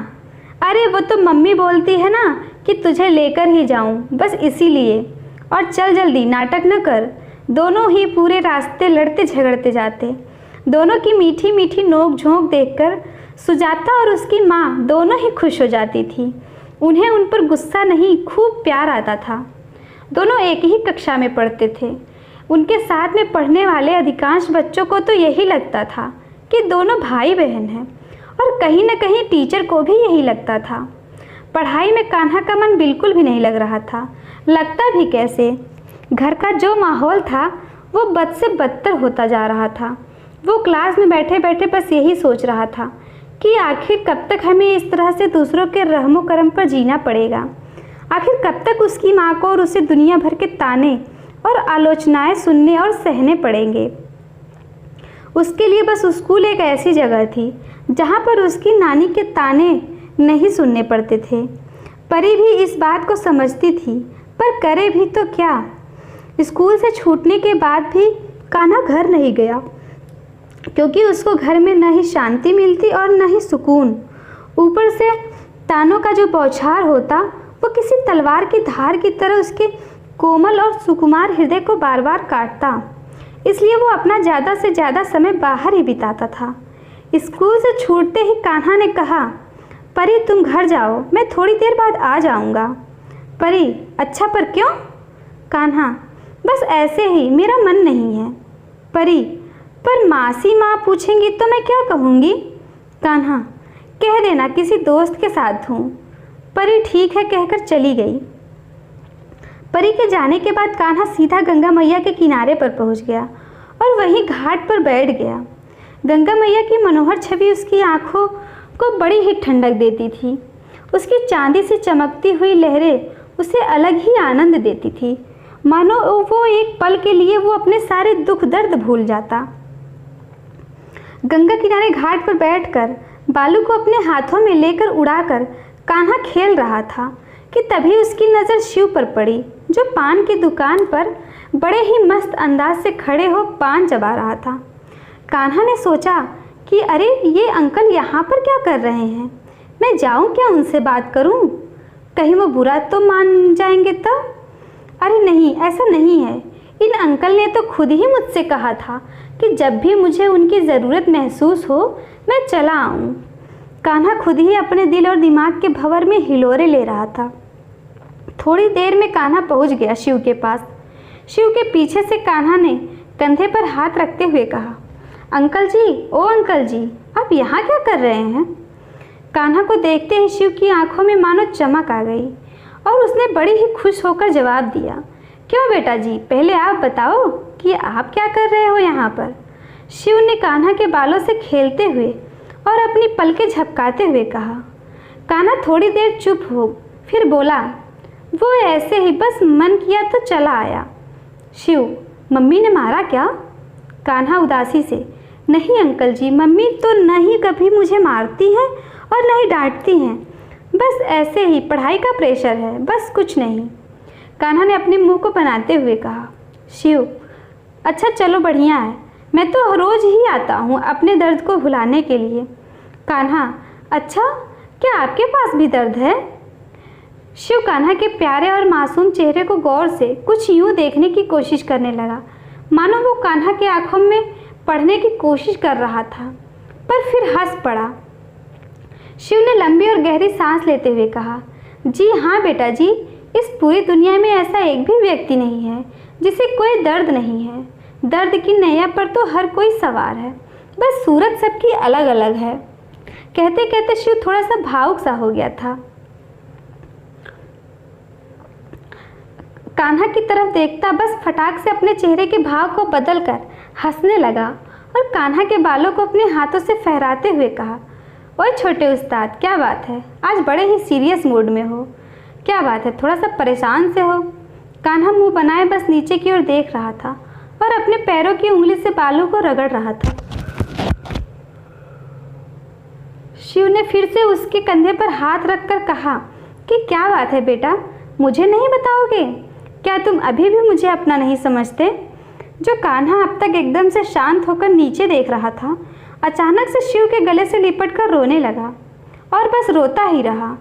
अरे वो तो मम्मी बोलती है ना कि तुझे लेकर ही जाऊँ, बस इसीलिए। और चल जल्दी, नाटक न कर। दोनों ही पूरे रास्ते लड़ते झगड़ते जाते। दोनों की मीठी मीठी नोक झोंक देखकर सुजाता और उसकी माँ दोनों ही खुश हो जाती थी। उन्हें उन पर गुस्सा नहीं, खूब प्यार आता था। दोनों एक ही कक्षा में पढ़ते थे। उनके साथ में पढ़ने वाले अधिकांश बच्चों को तो यही लगता था कि दोनों भाई बहन हैं, और कहीं न कहीं टीचर को भी यही लगता था। पढ़ाई में कान्हा का मन बिल्कुल भी नहीं लग रहा था। लगता भी कैसे? घर का जो माहौल था वो बद से बदतर होता जा रहा था। वो क्लास में बैठे बैठे बस यही सोच रहा था कि आखिर कब तक हमें इस तरह से दूसरों के रहमो करम पर जीना पड़ेगा। आखिर कब तक उसकी माँ को और उसे दुनिया भर के ताने और आलोचनाएं सुनने और सहने पड़ेंगे। उसके लिए बस स्कूल एक ऐसी जगह थी जहाँ पर उसकी नानी के ताने नहीं सुनने पड़ते थे। परी भी इस बात को समझती थी, पर करे भी तो क्या। स्कूल से छूटने के बाद भी कान्हा घर नहीं गया, क्योंकि उसको घर में न ही शांति मिलती और न ही सुकून। ऊपर से तानों का जो बौछार होता वो किसी तलवार की धार की तरह उसके कोमल और सुकुमार हृदय को बार बार काटता। इसलिए वो अपना ज़्यादा से ज़्यादा समय बाहर ही बिताता था। स्कूल से छूटते ही कान्हा ने कहा, परी तुम घर जाओ, मैं थोड़ी देर बाद आ जाऊंगा। परी, अच्छा पर क्यों? कान्हा, बस ऐसे ही, मेरा मन नहीं है। परी, पर मासी माँ पूछेंगी तो मैं क्या कहूँगी? कान्हा, कह देना किसी दोस्त के साथ हूँ। परी ठीक है कहकर चली गई। परी के जाने के बाद कान्हा सीधा गंगा मैया के किनारे पर पहुँच गया और वहीं घाट पर बैठ गया। गंगा मैया की मनोहर छवि उसकी आँखों को बड़ी ही ठंडक देती थी। उसकी चांदी से चमकती हुई लहरें उसे अलग ही आनंद देती थी, मानो वो एक पल के लिए वो अपने सारे दुख दर्द भूल जाता। गंगा किनारे घाट पर बैठकर बालू को अपने हाथों में लेकर उड़ाकर कान्हा खेल रहा था कि तभी उसकी नज़र शिव पर पड़ी, जो पान की दुकान पर बड़े ही मस्त अंदाज से खड़े हो पान चबा रहा था। कान्हा ने सोचा कि अरे ये अंकल यहाँ पर क्या कर रहे हैं? मैं जाऊँ क्या उनसे बात करूँ? कहीं वो बुरा तो मान जाएंगे तब। अरे नहीं, ऐसा नहीं है। इन अंकल ने तो खुद ही मुझसे कहा था कि जब भी मुझे उनकी ज़रूरत महसूस हो मैं चला आऊँ। कान्हा खुद ही अपने दिल और दिमाग के भंवर में हिलोरे ले रहा था। थोड़ी देर में कान्हा पहुँच गया शिव के पास। शिव के पीछे से कान्हा ने कंधे पर हाथ रखते हुए कहा, अंकल जी, ओ अंकल जी, आप यहाँ क्या कर रहे हैं? कान्हा को देखते ही शिव की आंखों में मानो चमक आ गई और उसने बड़ी ही खुश होकर जवाब दिया, क्यों बेटा जी, पहले आप बताओ कि आप क्या कर रहे हो यहाँ पर? शिव ने कान्हा के बालों से खेलते हुए और अपनी पलकें झपकाते हुए कहा। कान्हा थोड़ी देर चुप हो, फिर बोला, वो ऐसे ही, बस मन किया तो चला आया। शिव, मम्मी ने मारा क्या? कान्हा उदासी से, नहीं अंकल जी, मम्मी तो न ही कभी मुझे मारती हैं और न ही डांटती हैं, बस ऐसे ही पढ़ाई का प्रेशर है, बस कुछ नहीं। कान्हा ने अपने मुंह को बनाते हुए कहा। शिव, अच्छा चलो बढ़िया है, मैं तो रोज़ ही आता हूँ अपने दर्द को भुलाने के लिए। कान्हा, अच्छा क्या आपके पास भी दर्द है? शिव कान्हा के प्यारे और मासूम चेहरे को गौर से कुछ यूं देखने की कोशिश करने लगा, मानो वो कान्हा के आंखों में पढ़ने की कोशिश कर रहा था, पर फिर हंस पड़ा। शिव ने लंबी और गहरी सांस लेते हुए कहा, जी हाँ बेटा जी, इस पूरी दुनिया में ऐसा एक भी व्यक्ति नहीं है जिसे कोई दर्द नहीं है। दर्द की नैया पर तो हर कोई सवार है, बस सूरत सबकी अलग अलग है। कहते कहते शिव थोड़ा सा भावुक सा हो गया था। कान्हा की तरफ देखता बस फटाक से अपने चेहरे के भाव को बदलकर हंसने लगा और कान्हा के बालों को अपने हाथों से फहराते हुए कहा, ओए छोटे उस्ताद, क्या बात है, आज बड़े ही सीरियस मूड में हो? क्या बात है, थोड़ा सा परेशान से हो? कान्हा मुंह बनाए बस नीचे की ओर देख रहा था और अपने पैरों की उंगली से बालों को रगड़ रहा था। शिव ने फिर से उसके कंधे पर हाथ रखकर कहा कि क्या बात है बेटा, मुझे नहीं बताओगे? क्या तुम अभी भी मुझे अपना नहीं समझते? जो कान्हा अब तक एकदम से शांत होकर नीचे देख रहा था, अचानक से शिव के गले से लिपटकर रोने लगा और बस रोता ही रहा।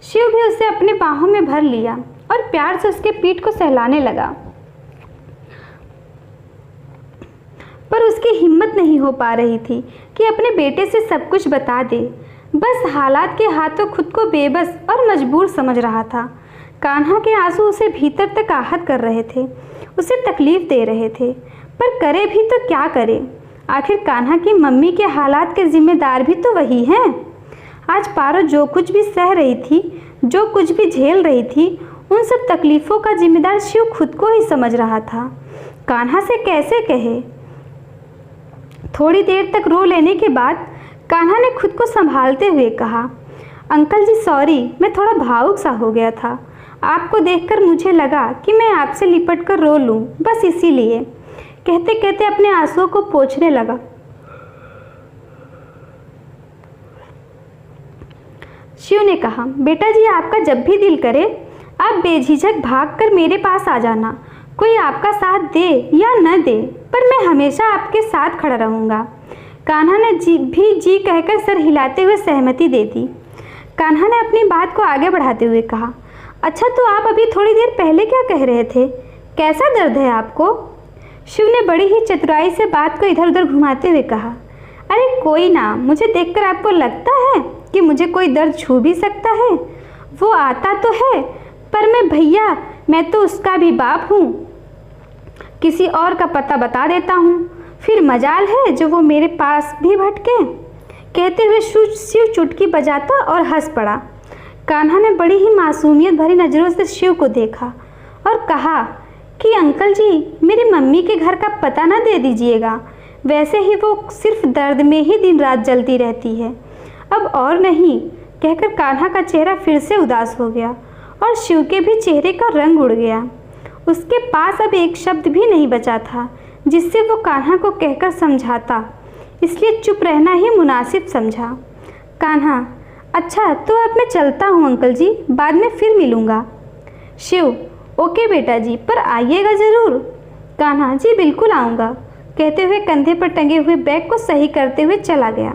शिव भी उसे अपने बाहों में भर लिया और प्यार से उसके पीठ को सहलाने लगा, पर उसकी हिम्मत नहीं हो पा रही थी कि अपने बेटे से सब कुछ बता दे। बस हालात के हाथों खुद को बेबस और मजबूर समझ रहा था। कान्हा के आंसू उसे भीतर तक आहत कर रहे थे, उसे तकलीफ दे रहे थे, पर करे भी तो क्या करे? आखिर कान्हा की मम्मी के हालात के जिम्मेदार भी तो वही हैं। आज पारो जो कुछ भी सह रही थी, जो कुछ भी झेल रही थी, उन सब तकलीफ़ों का जिम्मेदार शिव खुद को ही समझ रहा था। कान्हा से कैसे कहे? थोड़ी देर तक रो लेने के बाद कान्हा ने खुद को संभालते हुए कहा, अंकल जी सॉरी, मैं थोड़ा भावुक सा हो गया था। आपको देखकर मुझे लगा कि मैं आपसे लिपट कर रो लूँ, बस इसीलिए। कहते कहते अपने आंसुओं को पोंछने लगा। शिव ने कहा, बेटा जी आपका जब भी दिल करे आप बेझिझक भागकर मेरे पास आ जाना। कोई आपका साथ दे या न दे, पर मैं हमेशा आपके साथ खड़ा रहूँगा। कान्हा ने जी कहकर सर हिलाते हुए सहमति दे दी। कान्हा ने अपनी बात को आगे बढ़ाते हुए कहा, अच्छा तो आप अभी थोड़ी देर पहले क्या कह रहे थे? कैसा दर्द है आपको? शिव ने बड़ी ही चतुराई से बात को इधर उधर घुमाते हुए कहा, अरे कोई ना, मुझे देखकर आपको लगता है कि मुझे कोई दर्द छू भी सकता है? वो आता तो है, पर मैं तो उसका भी बाप हूँ। किसी और का पता बता देता हूँ, फिर मजाल है जो वो मेरे पास भी भटके। कहते हुए शिव चुटकी बजाता और हंस पड़ा। कान्हा ने बड़ी ही मासूमियत भरी नज़रों से शिव को देखा और कहा कि अंकल जी मेरी मम्मी के घर का पता ना दे दीजिएगा, वैसे ही वो सिर्फ दर्द में ही दिन रात जलती रहती है, अब और नहीं। कहकर कान्हा का चेहरा फिर से उदास हो गया और शिव के भी चेहरे का रंग उड़ गया। उसके पास अब एक शब्द भी नहीं बचा था जिससे वो कान्हा को कहकर समझाता, इसलिए चुप रहना ही मुनासिब समझा। कान्हा, अच्छा तो अब मैं चलता हूँ अंकल जी, बाद में फिर मिलूँगा। शिव, ओके बेटा जी, पर आइएगा ज़रूर। कान्हा, जी बिल्कुल आऊँगा। कहते हुए कंधे पर टंगे हुए बैग को सही करते हुए चला गया।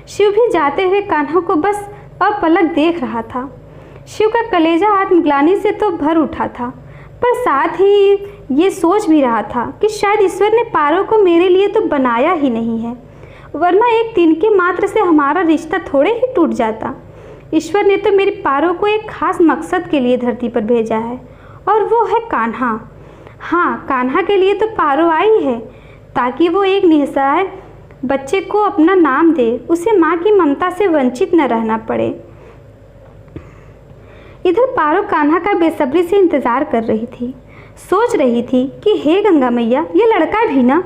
शिव भी जाते हुए कान्हा को बस अपलक देख रहा था। शिव का कलेजा आत्मग्लानि से तो भर उठा था, पर साथ ही ये सोच भी रहा था कि शायद ईश्वर ने पारो को मेरे लिए तो बनाया ही नहीं है, वरना एक तिनके मात्र से हमारा रिश्ता थोड़े ही टूट जाता। ईश्वर ने तो मेरी पारो को एक खास मकसद के लिए धरती पर भेजा है, और वो है कान्हा। हाँ, कान्हा के लिए तो पारो आई है, ताकि वो एक निसहाय बच्चे को अपना नाम दे, उसे माँ की ममता से वंचित न रहना पड़े। इधर पारो कान्हा का बेसब्री से इंतज़ार कर रही थी, सोच रही थी कि हे गंगा मैया, ये लड़का भी न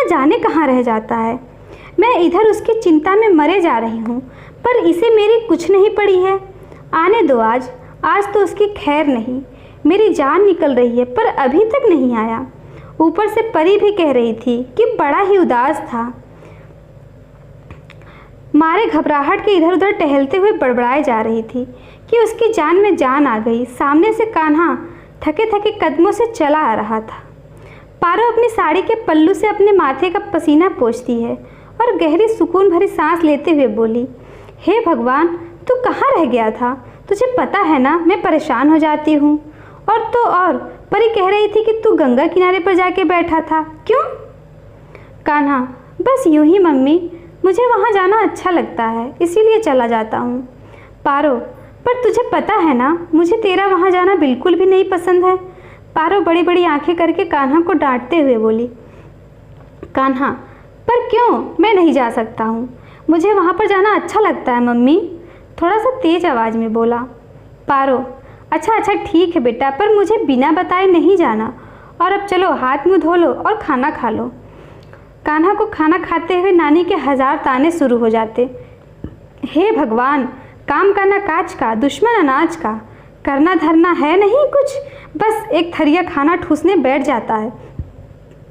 जाने कहाँ रह जाता है। मैं इधर उसकी चिंता में मरे जा रही हूँ, पर इसे मेरी कुछ नहीं पड़ी है। आने दो, आज तो उसकी खैर नहीं। मेरी जान निकल रही है, पर अभी तक नहीं आया। ऊपर से परी भी कह रही थी कि बड़ा ही उदास था। मारे घबराहट के इधर उधर टहलते हुए बड़बड़ाए जा रही थी कि उसकी जान में जान आ गई। सामने से कान्हा थके थके कदमों से चला आ रहा था। पारो अपनी साड़ी के पल्लू से अपने माथे का पसीना पोंछती है और गहरी सुकून भरी सांस लेते हुए बोली, हे भगवान, तू कहाँ रह गया था? तुझे पता है ना मैं परेशान हो जाती हूँ। और परी कह रही थी कि तू गंगा किनारे पर जाके बैठा था, क्यों? कान्हा, बस यूं ही मम्मी, मुझे वहाँ जाना अच्छा लगता है, इसीलिए चला जाता हूँ। पारो, पर तुझे पता है ना मुझे तेरा वहाँ जाना बिल्कुल भी नहीं पसंद है। पारो बड़ी बड़ी आंखें करके कान्हा को डांटते हुए बोली। कान्हा, पर क्यों? मैं नहीं जा सकता हूँ, मुझे वहाँ पर जाना अच्छा लगता है मम्मी, थोड़ा सा तेज आवाज़ में बोला। पारो, अच्छा ठीक है बेटा, पर मुझे बिना बताए नहीं जाना। और अब चलो हाथ मुँह धो लो और खाना खा लो। कान्हा को खाना खाते हुए नानी के 1000 ताने शुरू हो जाते। हे भगवान, काम करना काज का, दुश्मन अनाज का, करना धरना है नहीं कुछ, बस एक थरिया खाना ठूसने बैठ जाता है।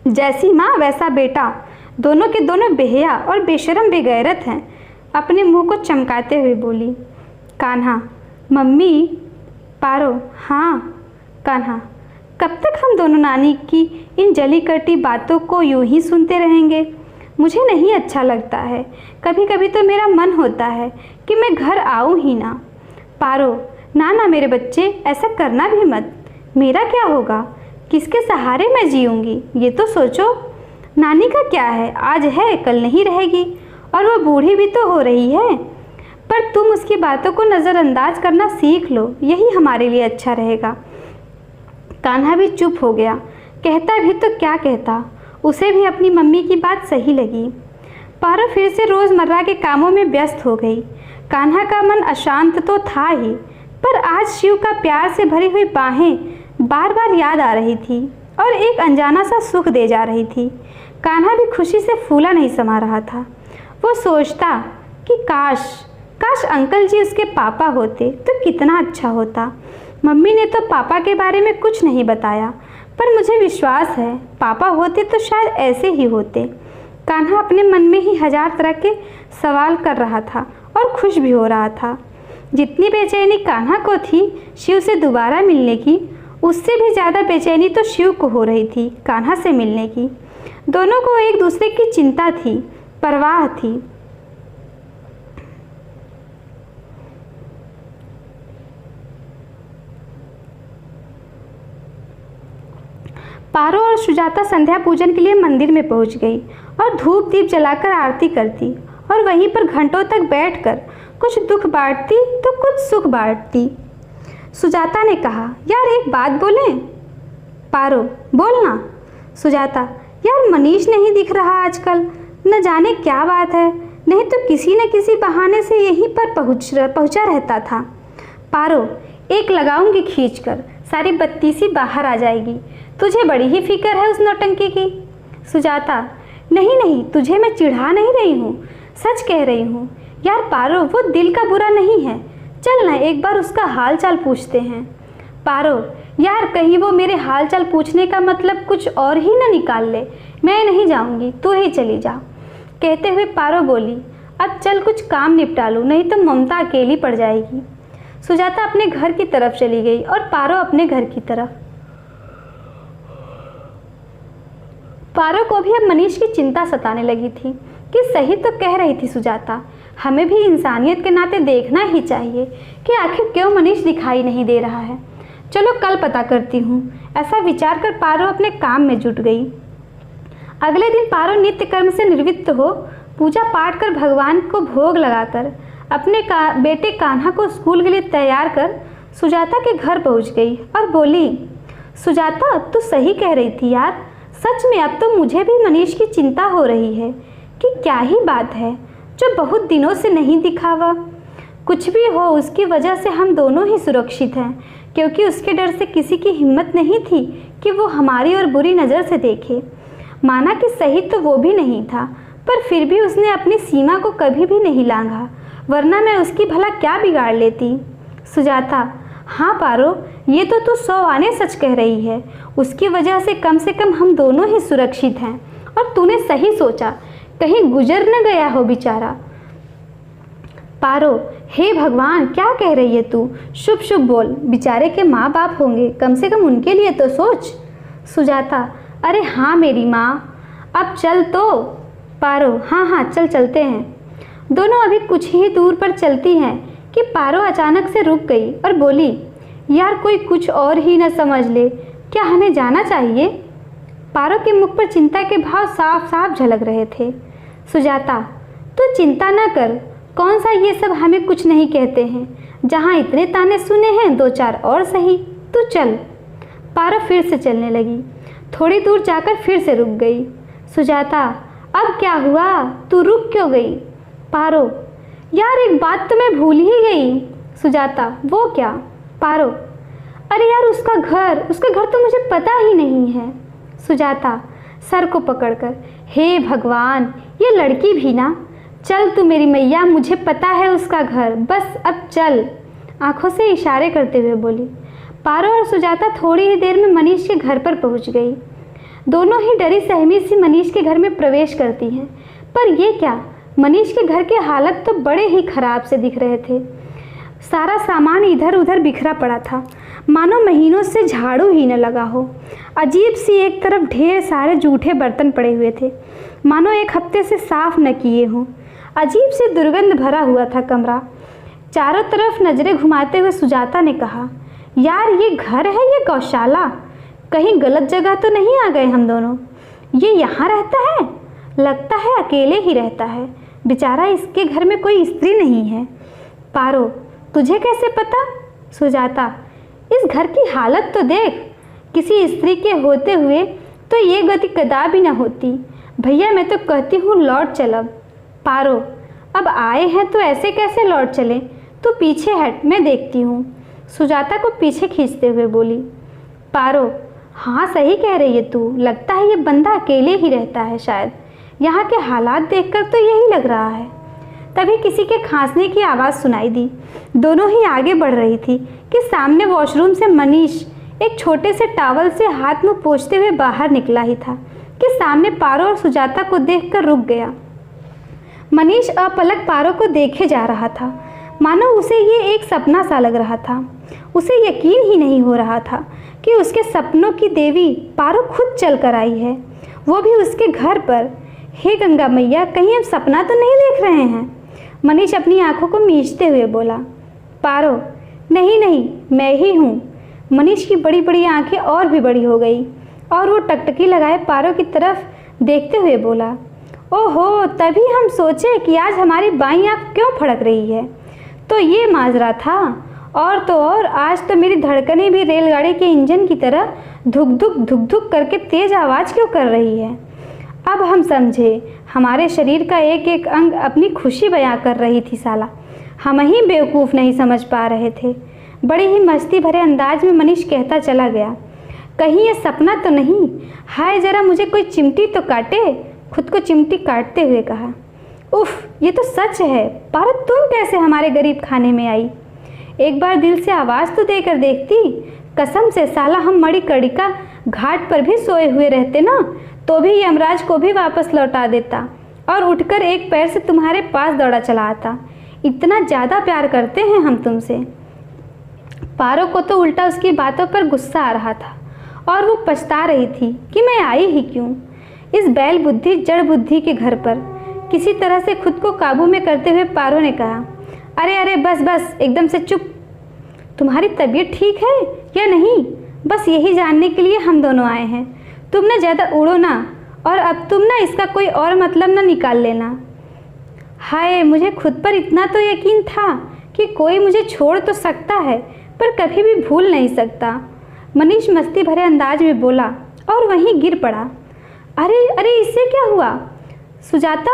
जैसी माँ वैसा बेटा, दोनों के दोनों बेहया और बेशरम बेगैरत हैं। अपने मुंह को चमकाते हुए बोली। कान्हा, मम्मी। पारो, हाँ। कान्हा, कब तक हम दोनों नानी की इन जली कटी बातों को यूं ही सुनते रहेंगे? मुझे नहीं अच्छा लगता है, कभी कभी तो मेरा मन होता है कि मैं घर आऊं ही ना। पारो, ना मेरे बच्चे, ऐसा करना भी मत। मेरा क्या होगा? किसके सहारे मैं जीऊँगी, ये तो सोचो। नानी का क्या है, आज है कल नहीं रहेगी, और वह बूढ़ी भी तो हो रही है। पर तुम उसकी बातों को नज़रअंदाज करना सीख लो, यही हमारे लिए अच्छा रहेगा। कान्हा भी चुप हो गया। कहता भी तो क्या कहता, उसे भी अपनी मम्मी की बात सही लगी। पारो फिर से रोज़मर्रा के कामों में व्यस्त हो गई। कान्हा का मन अशांत तो था ही, पर आज शिव का प्यार से भरी हुई बाहें बार बार याद आ रही थी और एक अनजाना सा सुख दे जा रही थी। कान्हा भी खुशी से फूला नहीं समा रहा था। वो सोचता कि काश अंकल जी उसके पापा होते तो कितना अच्छा होता। मम्मी ने तो पापा के बारे में कुछ नहीं बताया, पर मुझे विश्वास है पापा होते तो शायद ऐसे ही होते। कान्हा अपने मन में ही 1000 तरह के सवाल कर रहा था और खुश भी हो रहा था। जितनी बेचैनी कान्हा को थी शिव से दोबारा मिलने की, उससे भी ज़्यादा बेचैनी तो शिव को हो रही थी कान्हा से मिलने की। दोनों को एक दूसरे की चिंता थी, परवाह थी। पारो और सुजाता संध्या पूजन के लिए मंदिर में पहुंच गई और धूप दीप जलाकर आरती करती और वहीं पर घंटों तक बैठकर कुछ दुख बांटती तो कुछ सुख बांटती। सुजाता ने कहा, यार एक बात बोलें? पारो, बोलना। सुजाता, यार मनीष नहीं दिख रहा आजकल, न जाने क्या बात है, नहीं तो किसी न किसी बहाने से यहीं पर पहुंचा रहता था। पारो, एक लगाऊंगी खींचकर, सारी बत्तीसी बाहर आ जाएगी। तुझे बड़ी ही फिक्र है उस नौटंकी की। सुजाता, नहीं, तुझे मैं चिढ़ा नहीं रही हूँ, सच कह रही हूँ। यार पारो, वो दिल का बुरा नहीं है, चल ना एक बार उसका हाल चाल पूछते हैं। पारो, यार कहीं वो मेरे हाल चाल पूछने का मतलब कुछ और ही ना निकाल ले। मैं नहीं जाऊँगी, तू ही चली जा। कहते हुए पारो बोली, अब चल कुछ काम निपटा लूँ, नहीं तो ममता अकेली पड़ जाएगी। सुजाता अपने घर की तरफ चली गई और पारो अपने घर की तरफ। पारो को भी अब मनीष की चिंता सताने लगी थी कि सही तो कह रही थी सुजाता, हमें भी इंसानियत के नाते देखना ही चाहिए कि आखिर क्यों मनीष दिखाई नहीं दे रहा है। चलो कल पता करती हूँ। ऐसा विचार कर पारो अपने काम में जुट गई। अगले दिन पारो नित्य कर्म से निवृत्त हो पूजा पाठ कर भगवान को भोग लगाकर अपने बेटे कान्हा को स्कूल के लिए तैयार कर सुजाता के घर पहुँच गई और बोली, सुजाता तू सही कह रही थी यार, सच में अब तो मुझे भी मनीष की चिंता हो रही है कि क्या ही बात है जो बहुत दिनों से नहीं दिखा। हुआ कुछ भी हो उसकी वजह से हम दोनों ही सुरक्षित हैं, क्योंकि उसके डर से किसी की हिम्मत नहीं थी कि वो हमारी ओर बुरी नज़र से देखे। माना कि सही तो वो भी नहीं था, पर फिर भी उसने अपनी सीमा को कभी भी नहीं लांघा, वरना मैं उसकी भला क्या बिगाड़ लेती। सुजाता, हाँ पारो, ये तो तू 100 आने सच कह रही है। उसकी वजह से कम हम दोनों ही सुरक्षित हैं। और तूने सही सोचा, कहीं गुजर न गया हो बेचारा। पारो, हे भगवान क्या कह रही है तू? शुभ शुभ बोल, बेचारे के माँ बाप होंगे, कम से कम उनके लिए तो सोच। सुजाता, अरे हाँ मेरी माँ, अब चल तो। पारो, हाँ हाँ चल चलते हैं। दोनों अभी कुछ ही दूर पर चलती हैं कि पारो अचानक से रुक गई और बोली, यार कोई कुछ और ही न समझ ले, क्या हमें जाना चाहिए? पारो के मुख पर चिंता के भाव साफ साफ झलक रहे थे। सुजाता, तू चिंता न कर, कौन सा ये सब हमें कुछ नहीं कहते हैं, जहाँ इतने ताने सुने हैं 2-4 और सही, तू चल। पारो फिर से चलने लगी। थोड़ी दूर जाकर फिर से रुक गई। सुजाता, अब क्या हुआ, तू रुक क्यों गई? पारो, यार एक बात तो मैं भूल ही गई। सुजाता, वो क्या? पारो, अरे यार उसका घर तो मुझे पता ही नहीं है। सुजाता सर को पकड़कर, हे भगवान, ये लड़की भी ना। चल तू मेरी मैया, मुझे पता है उसका घर, बस अब चल। आंखों से इशारे करते हुए बोली। पारो और सुजाता थोड़ी ही देर में मनीष के घर पर पहुंच गई। दोनों ही डरी सहमी सी मनीष के घर में प्रवेश करती हैं। पर ये क्या, मनीष के घर के हालत तो बड़े ही खराब से दिख रहे थे। सारा सामान इधर उधर बिखरा पड़ा था, मानो महीनों से झाड़ू ही न लगा हो। अजीब सी एक तरफ ढेर सारे जूठे बर्तन पड़े हुए थे, मानो 1 हफ्ते से साफ न किए हों। अजीब सी दुर्गंध भरा हुआ था कमरा। चारों तरफ नजरें घुमाते हुए सुजाता ने कहा, यार ये घर है या गौशाला? कहीं गलत जगह तो नहीं आ गए हम दोनों? ये यहाँ रहता है? लगता है अकेले ही रहता है, बेचारा, इसके घर में कोई स्त्री नहीं है। पारो, तुझे कैसे पता? सुजाता, इस घर की हालत तो देख, किसी स्त्री के होते हुए तो ये गति कदा भी न होती। भैया मैं तो कहती हूँ लौट चलब। पारो, अब आए हैं तो ऐसे कैसे लौट चलें? तू पीछे हट, मैं देखती हूँ। सुजाता को पीछे खींचते हुए बोली। पारो, हाँ सही कह रही है तू, लगता है ये बंदा अकेले ही रहता है शायद, यहाँ के हालात देखकर तो यही लग रहा है। तभी किसी के खांसने की आवाज़ सुनाई दी। दोनों ही आगे बढ़ रही थी कि सामने वॉशरूम से मनीष एक छोटे से टॉवल से हाथ मुंह पोंछते हुए बाहर निकला ही था कि सामने पारो और सुजाता को देखकर रुक गया। मनीष अपलक पारो को देखे जा रहा था, मानो उसे ये एक सपना सा लग रहा था। उसे यकीन ही नहीं हो रहा था कि उसके सपनों की देवी पारो खुद चल कर आई है, वो भी उसके घर पर। हे गंगा मैया, कहीं हम सपना तो नहीं देख रहे हैं? मनीष अपनी आंखों को मींचते हुए बोला। पारो, नहीं नहीं, मैं ही हूँ। मनीष की बड़ी बड़ी आंखें और भी बड़ी हो गई और वो टकटकी लगाए पारो की तरफ देखते हुए बोला, ओहो, तभी हम सोचे कि आज हमारी बाईं आंख क्यों फड़क रही है, तो ये माजरा था। और तो और, आज तो मेरी धड़कनें भी रेलगाड़ी के इंजन की तरह धुक धुक करके तेज आवाज़ क्यों कर रही है। अब हम समझे, हमारे शरीर का एक एक अंग अपनी खुशी बयां कर रही थी साला, हम ही बेवकूफ़ नहीं समझ पा रहे थे। बड़ी ही मस्ती भरे अंदाज में मनीष कहता चला गया, कहीं ये सपना तो नहीं? हाय, ज़रा मुझे कोई चिमटी तो काटे। खुद को चिमटी काटते हुए कहा, उफ, ये तो सच है। पारो, तुम कैसे हमारे गरीब खाने में आई? एक बार दिल से आवाज़ तो देकर देखती। कसम से साला, हम मड़ी कड़िका घाट पर भी सोए हुए रहते ना, तो भी यमराज को भी वापस लौटा देता और उठकर एक पैर से तुम्हारे पास दौड़ा चला आता। इतना ज़्यादा प्यार करते हैं हम तुमसे। पारो को तो उल्टा उसकी बातों पर गुस्सा आ रहा था और वो पछता रही थी कि मैं आई ही क्यों इस बैल बुद्धि जड़ बुद्धि के घर पर। किसी तरह से खुद को काबू में करते हुए पारो ने कहा, अरे अरे बस बस, एकदम से चुप। तुम्हारी तबीयत ठीक है या नहीं, बस यही जानने के लिए हम दोनों आए हैं। तुम ना ज़्यादा उड़ो ना, और अब तुम ना इसका कोई और मतलब ना निकाल लेना। हाय, मुझे खुद पर इतना तो यकीन था कि कोई मुझे छोड़ तो सकता है पर कभी भी भूल नहीं सकता। मनीष मस्ती भरे अंदाज में बोला और वहीं गिर पड़ा। अरे अरे, इससे क्या हुआ? सुजाता,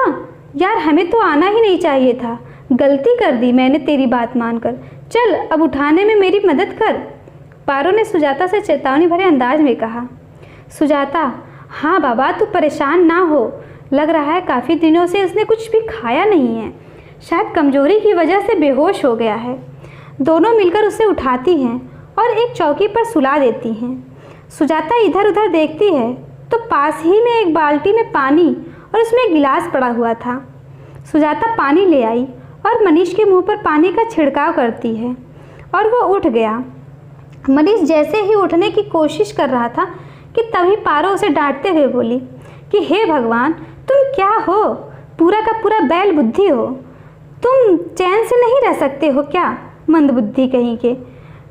यार हमें तो आना ही नहीं चाहिए था, गलती कर दी मैंने तेरी बात मानकर। चल अब उठाने में मेरी मदद कर। पारो ने सुजाता से चेतावनी भरे अंदाज में कहा। सुजाता, हाँ बाबा, तू परेशान ना हो, लग रहा है काफ़ी दिनों से उसने कुछ भी खाया नहीं है, शायद कमजोरी की वजह से बेहोश हो गया है। दोनों मिलकर उसे उठाती हैं और एक चौकी पर सुला देती हैं। सुजाता इधर उधर देखती है तो पास ही में एक बाल्टी में पानी और उसमें एक गिलास पड़ा हुआ था। सुजाता पानी ले आई और मनीष के मुंह पर पानी का छिड़काव करती है और वो उठ गया। मनीष जैसे ही उठने की कोशिश कर रहा था कि तभी पारो उसे डांटते हुए बोली कि हे भगवान, तुम क्या हो? पूरा का पूरा बैल बुद्धि हो। तुम चैन से नहीं रह सकते हो क्या? मंदबुद्धि कहीं के।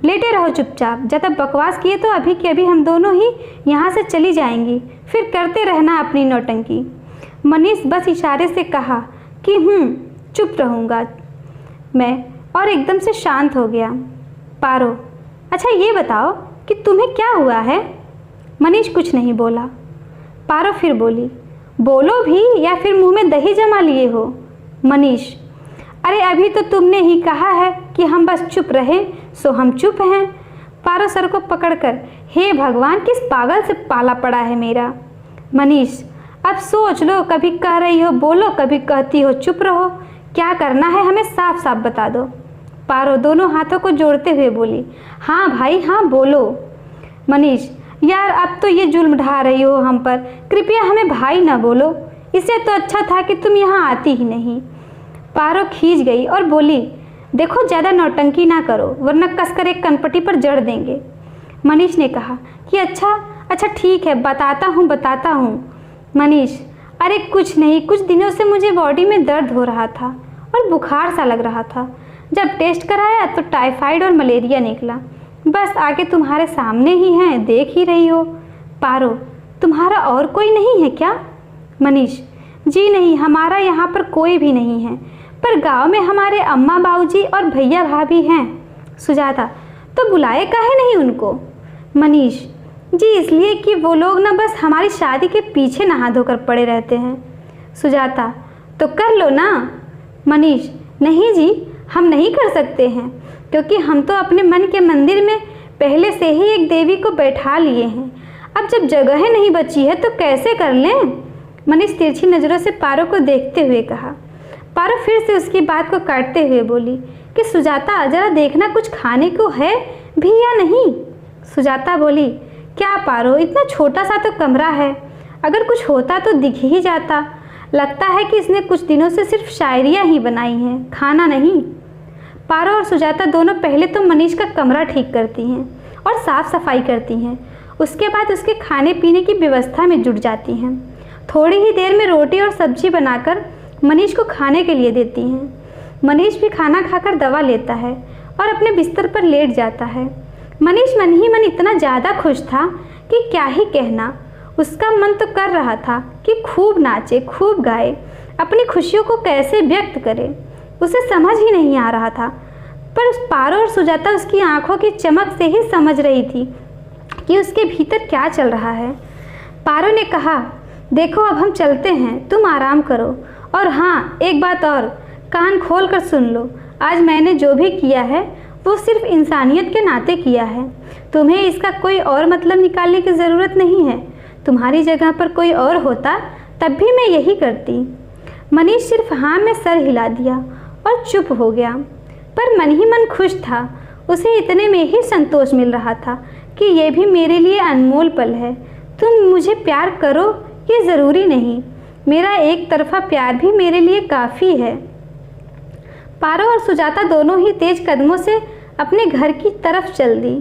लेटे रहो चुपचाप। ज़्यादा बकवास किए तो अभी के अभी हम दोनों ही यहाँ से चली जाएंगी, फिर करते रहना अपनी नौटंकी। मनीष बस इशारे से कहा कि चुप रहूँगा मैं, और एकदम से शांत हो गया। पारो, अच्छा ये बताओ कि तुम्हें क्या हुआ है? मनीष कुछ नहीं बोला। पारो फिर बोली, बोलो भी या फिर मुंह में दही जमा लिए हो? मनीष, अरे अभी तो तुमने ही कहा है कि हम बस चुप रहें, सो हम चुप हैं। पारो सर को पकड़कर, हे भगवान, किस पागल से पाला पड़ा है मेरा। मनीष, अब सोच लो, कभी कह रही हो बोलो, कभी कहती हो चुप रहो। क्या करना है हमें साफ साफ बता दो। पारो दोनों हाथों को जोड़ते हुए बोली, हाँ भाई हाँ, बोलो। मनीष, यार अब तो ये जुल्म ढा रही हो हम पर, कृपया हमें भाई ना बोलो। इससे तो अच्छा था कि तुम यहाँ आती ही नहीं। पारो खींच गई और बोली, देखो ज़्यादा नौटंकी ना करो वरना कसकर एक कनपटी पर जड़ देंगे। मनीष ने कहा कि अच्छा ठीक है, बताता हूँ। मनीष, अरे कुछ नहीं, कुछ दिनों से मुझे बॉडी में दर्द हो रहा था और बुखार सा लग रहा था। जब टेस्ट कराया तो टाइफाइड और मलेरिया निकला। बस आके तुम्हारे सामने ही हैं, देख ही रही हो। पारो, तुम्हारा और कोई नहीं है क्या? मनीष, जी नहीं, हमारा यहाँ पर कोई भी नहीं है, पर गांव में हमारे अम्मा बाबूजी और भैया भाभी हैं। सुजाता, तो बुलाए काहे नहीं उनको? मनीष, जी इसलिए कि वो लोग ना बस हमारी शादी के पीछे नहा धोकर पड़े रहते हैं। सुजाता, तो कर लो ना। मनीष, नहीं जी, हम नहीं कर सकते हैं, क्योंकि हम तो अपने मन के मंदिर में पहले से ही एक देवी को बैठा लिए हैं। अब जब जगह नहीं बची है तो कैसे कर लें? मनीष तिरछी नज़रों से पारो को देखते हुए कहा। पारो फिर से उसकी बात को काटते हुए बोली कि सुजाता, ज़रा देखना कुछ खाने को है भी या नहीं। सुजाता बोली, क्या पारो, इतना छोटा सा तो कमरा है, अगर कुछ होता तो दिख ही जाता। लगता है कि इसने कुछ दिनों से सिर्फ शायरियाँ ही बनाई हैं, खाना नहीं। पारो और सुजाता दोनों पहले तो मनीष का कमरा ठीक करती हैं और साफ़ सफाई करती हैं, उसके बाद उसके खाने पीने की व्यवस्था में जुट जाती हैं। थोड़ी ही देर में रोटी और सब्जी बनाकर मनीष को खाने के लिए देती हैं। मनीष भी खाना खाकर दवा लेता है और अपने बिस्तर पर लेट जाता है। मनीष मन ही मन इतना ज़्यादा खुश था कि क्या ही कहना। उसका मन तो कर रहा था कि खूब नाचे, खूब गाए, अपनी खुशियों को कैसे व्यक्त करे, उसे समझ ही नहीं आ रहा था। पर पारो और सुजाता उसकी आंखों की चमक से ही समझ रही थी कि उसके भीतर क्या चल रहा है। पारो ने कहा, देखो अब हम चलते हैं, तुम आराम करो। और हाँ, एक बात और, कान खोल कर सुन लो, आज मैंने जो भी किया है वो सिर्फ इंसानियत के नाते किया है। तुम्हें इसका कोई और मतलब निकालने की ज़रूरत नहीं है। तुम्हारी जगह पर कोई और होता तब भी मैं यही करती। मनीष सिर्फ हाँ में सर हिला दिया और चुप हो गया, पर मन ही मन खुश था। उसे इतने में ही संतोष मिल रहा था कि ये भी मेरे लिए अनमोल पल है। तुम मुझे प्यार करो ये ज़रूरी नहीं, मेरा एक तरफा प्यार भी मेरे लिए काफ़ी है। पारो और सुजाता दोनों ही तेज कदमों से अपने घर की तरफ चल दी।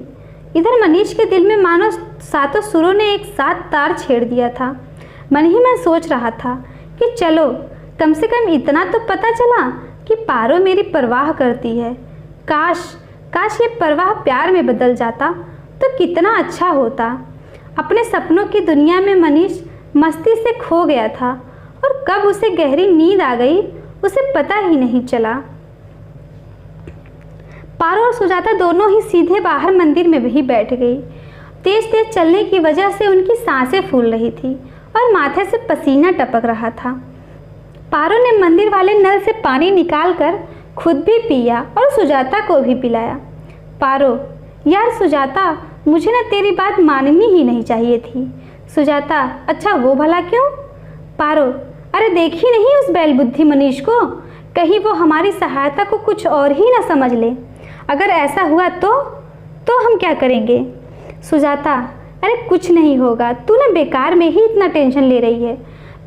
इधर मनीष के दिल में मानो सातों सुरों ने एक साथ तार छेड़ दिया था। मन ही मन सोच रहा था कि चलो कम से कम इतना तो पता चला कि पारो मेरी परवाह करती है। काश ये परवाह प्यार में बदल जाता तो कितना अच्छा होता। अपने सपनों की दुनिया में मनीष मस्ती से खो गया था और कब उसे गहरी नींद आ गई उसे पता ही नहीं चला। पारो और सुजाता दोनों ही सीधे बाहर मंदिर में भी बैठ गई। तेज तेज चलने की वजह से उनकी सांसें फूल रही थी और माथे से पसीना टपक रहा था। पारो ने मंदिर वाले नल से पानी निकालकर खुद भी पिया और सुजाता को भी पिलाया। पारो, यार सुजाता, मुझे ना तेरी बात माननी ही नहीं चाहिए थी। सुजाता, अच्छा वो भला क्यों? पारो, अरे देखी नहीं उस बैलबुद्धि मनीष को, कहीं वो हमारी सहायता को कुछ और ही ना समझ ले। अगर ऐसा हुआ तो हम क्या करेंगे? सुजाता, अरे कुछ नहीं होगा, तू ना बेकार में ही इतना टेंशन ले रही है।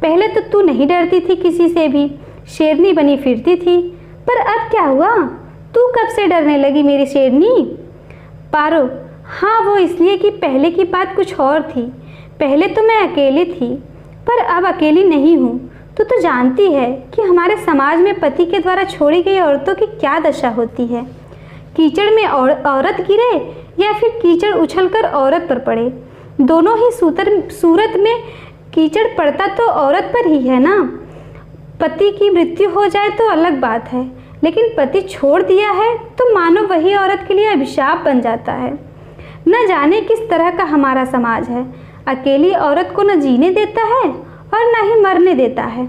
पहले तो तू नहीं डरती थी किसी से भी, शेरनी बनी फिरती थी, पर अब क्या हुआ? तू कब से डरने लगी मेरी शेरनी? पारो, हाँ वो इसलिए कि पहले की बात कुछ और थी। पहले तो मैं अकेली थी, पर अब अकेली नहीं हूँ। तू तो जानती है कि हमारे समाज में पति के द्वारा छोड़ी गई औरतों की क्या दशा होती है। कीचड़ में औरत गिरे या फिर कीचड़ उछलकर औरत पर पड़े, दोनों ही सूरत में कीचड़ पड़ता तो औरत पर ही है ना। पति की मृत्यु हो जाए तो अलग बात है, लेकिन पति छोड़ दिया है तो मानो वही औरत के लिए अभिशाप बन जाता है। न जाने किस तरह का हमारा समाज है, अकेली औरत को न जीने देता है और न ही मरने देता है।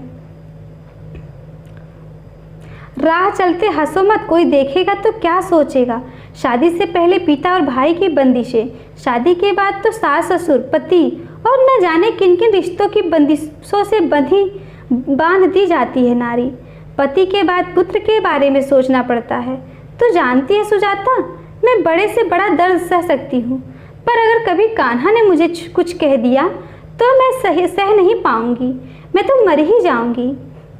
राह चलते हंसो मत, कोई देखेगा तो क्या सोचेगा। शादी से पहले पिता और भाई की बंदिशें, शादी के बाद तो सास ससुर, पति और न जाने किन किन रिश्तों की बंदिशों से बांध दी जाती है नारी। पति के बाद पुत्र के बारे में सोचना पड़ता है। तो जानती है सुजाता, मैं बड़े से बड़ा दर्द सह सकती हूँ, पर अगर कभी कान्हा ने मुझे कुछ कह दिया तो मैं सह नहीं पाऊंगी, मैं तो मर ही जाऊंगी।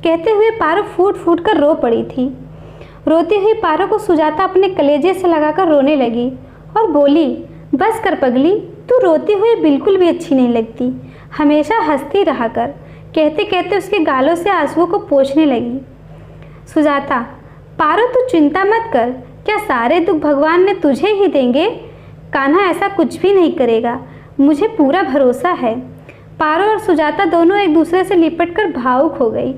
कहते हुए पारो फूट फूट कर रो पड़ी थी। रोती हुई पारो को सुजाता अपने कलेजे से लगाकर रोने लगी और बोली, बस कर पगली, तू रोती हुई बिल्कुल भी अच्छी नहीं लगती, हमेशा हंसती रहा कर। कहते कहते उसके गालों से आंसुओं को पोंछने लगी। सुजाता, पारो तू चिंता मत कर, क्या सारे दुख भगवान ने तुझे ही देंगे? कान्हा ऐसा कुछ भी नहीं करेगा, मुझे पूरा भरोसा है। पारो और सुजाता दोनों एक दूसरे से लिपटकर भावुक हो गई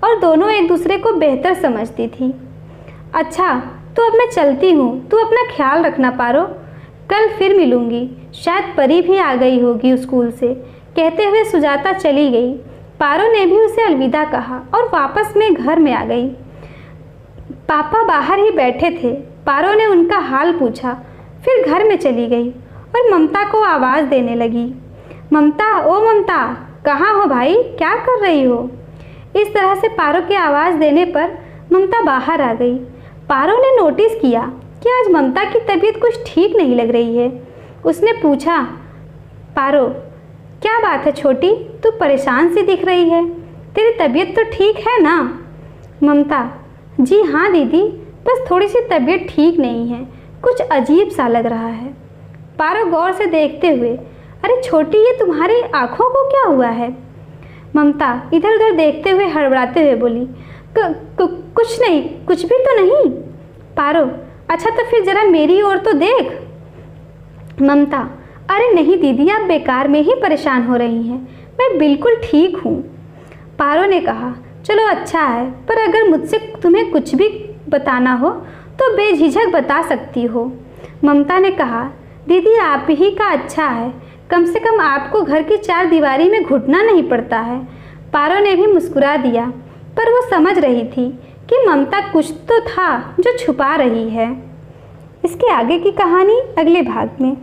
और दोनों एक दूसरे को बेहतर समझती थी। अच्छा, तो अब मैं चलती हूँ, तू अपना ख्याल रखना पारो, कल फिर मिलूंगी। शायद परी भी आ गई होगी स्कूल से। कहते हुए सुजाता चली गई। पारो ने भी उसे अलविदा कहा और वापस में घर में आ गई। पापा बाहर ही बैठे थे। पारो ने उनका हाल पूछा, फिर घर में चली गई और ममता को आवाज़ देने लगी, ममता, ओ ममता, कहाँ हो भाई, क्या कर रही हो? इस तरह से पारो की आवाज़ देने पर ममता बाहर आ गई। पारो ने नोटिस किया कि आज ममता की तबीयत कुछ ठीक नहीं लग रही है। उसने पूछा, पारो, क्या बात है छोटी, तू परेशान सी दिख रही है, तेरी तबीयत तो ठीक है ना? ममता, जी हाँ दीदी, बस थोड़ी सी तबीयत ठीक नहीं है, कुछ अजीब सा लग रहा है। पारो गौर से देखते हुए, अरे छोटी, ये तुम्हारी आँखों को क्या हुआ है? ममता इधर उधर देखते हुए हड़बड़ाते हुए बोली, कुछ नहीं, कुछ भी तो नहीं। पारो, अच्छा तो फिर जरा मेरी ओर तो देख। ममता, अरे नहीं दीदी, आप बेकार में ही परेशान हो रही हैं, मैं बिल्कुल ठीक हूँ। पारो ने कहा, चलो अच्छा है, पर अगर मुझसे तुम्हें कुछ भी बताना हो तो बेझिझक बता सकती हो। ममता ने कहा, दीदी आप ही का अच्छा है, कम से कम आपको घर की चार दीवारी में घुटना नहीं पड़ता है। पारो ने भी मुस्कुरा दिया, पर वो समझ रही थी कि ममता कुछ तो था जो छुपा रही है। इसके आगे की कहानी अगले भाग में।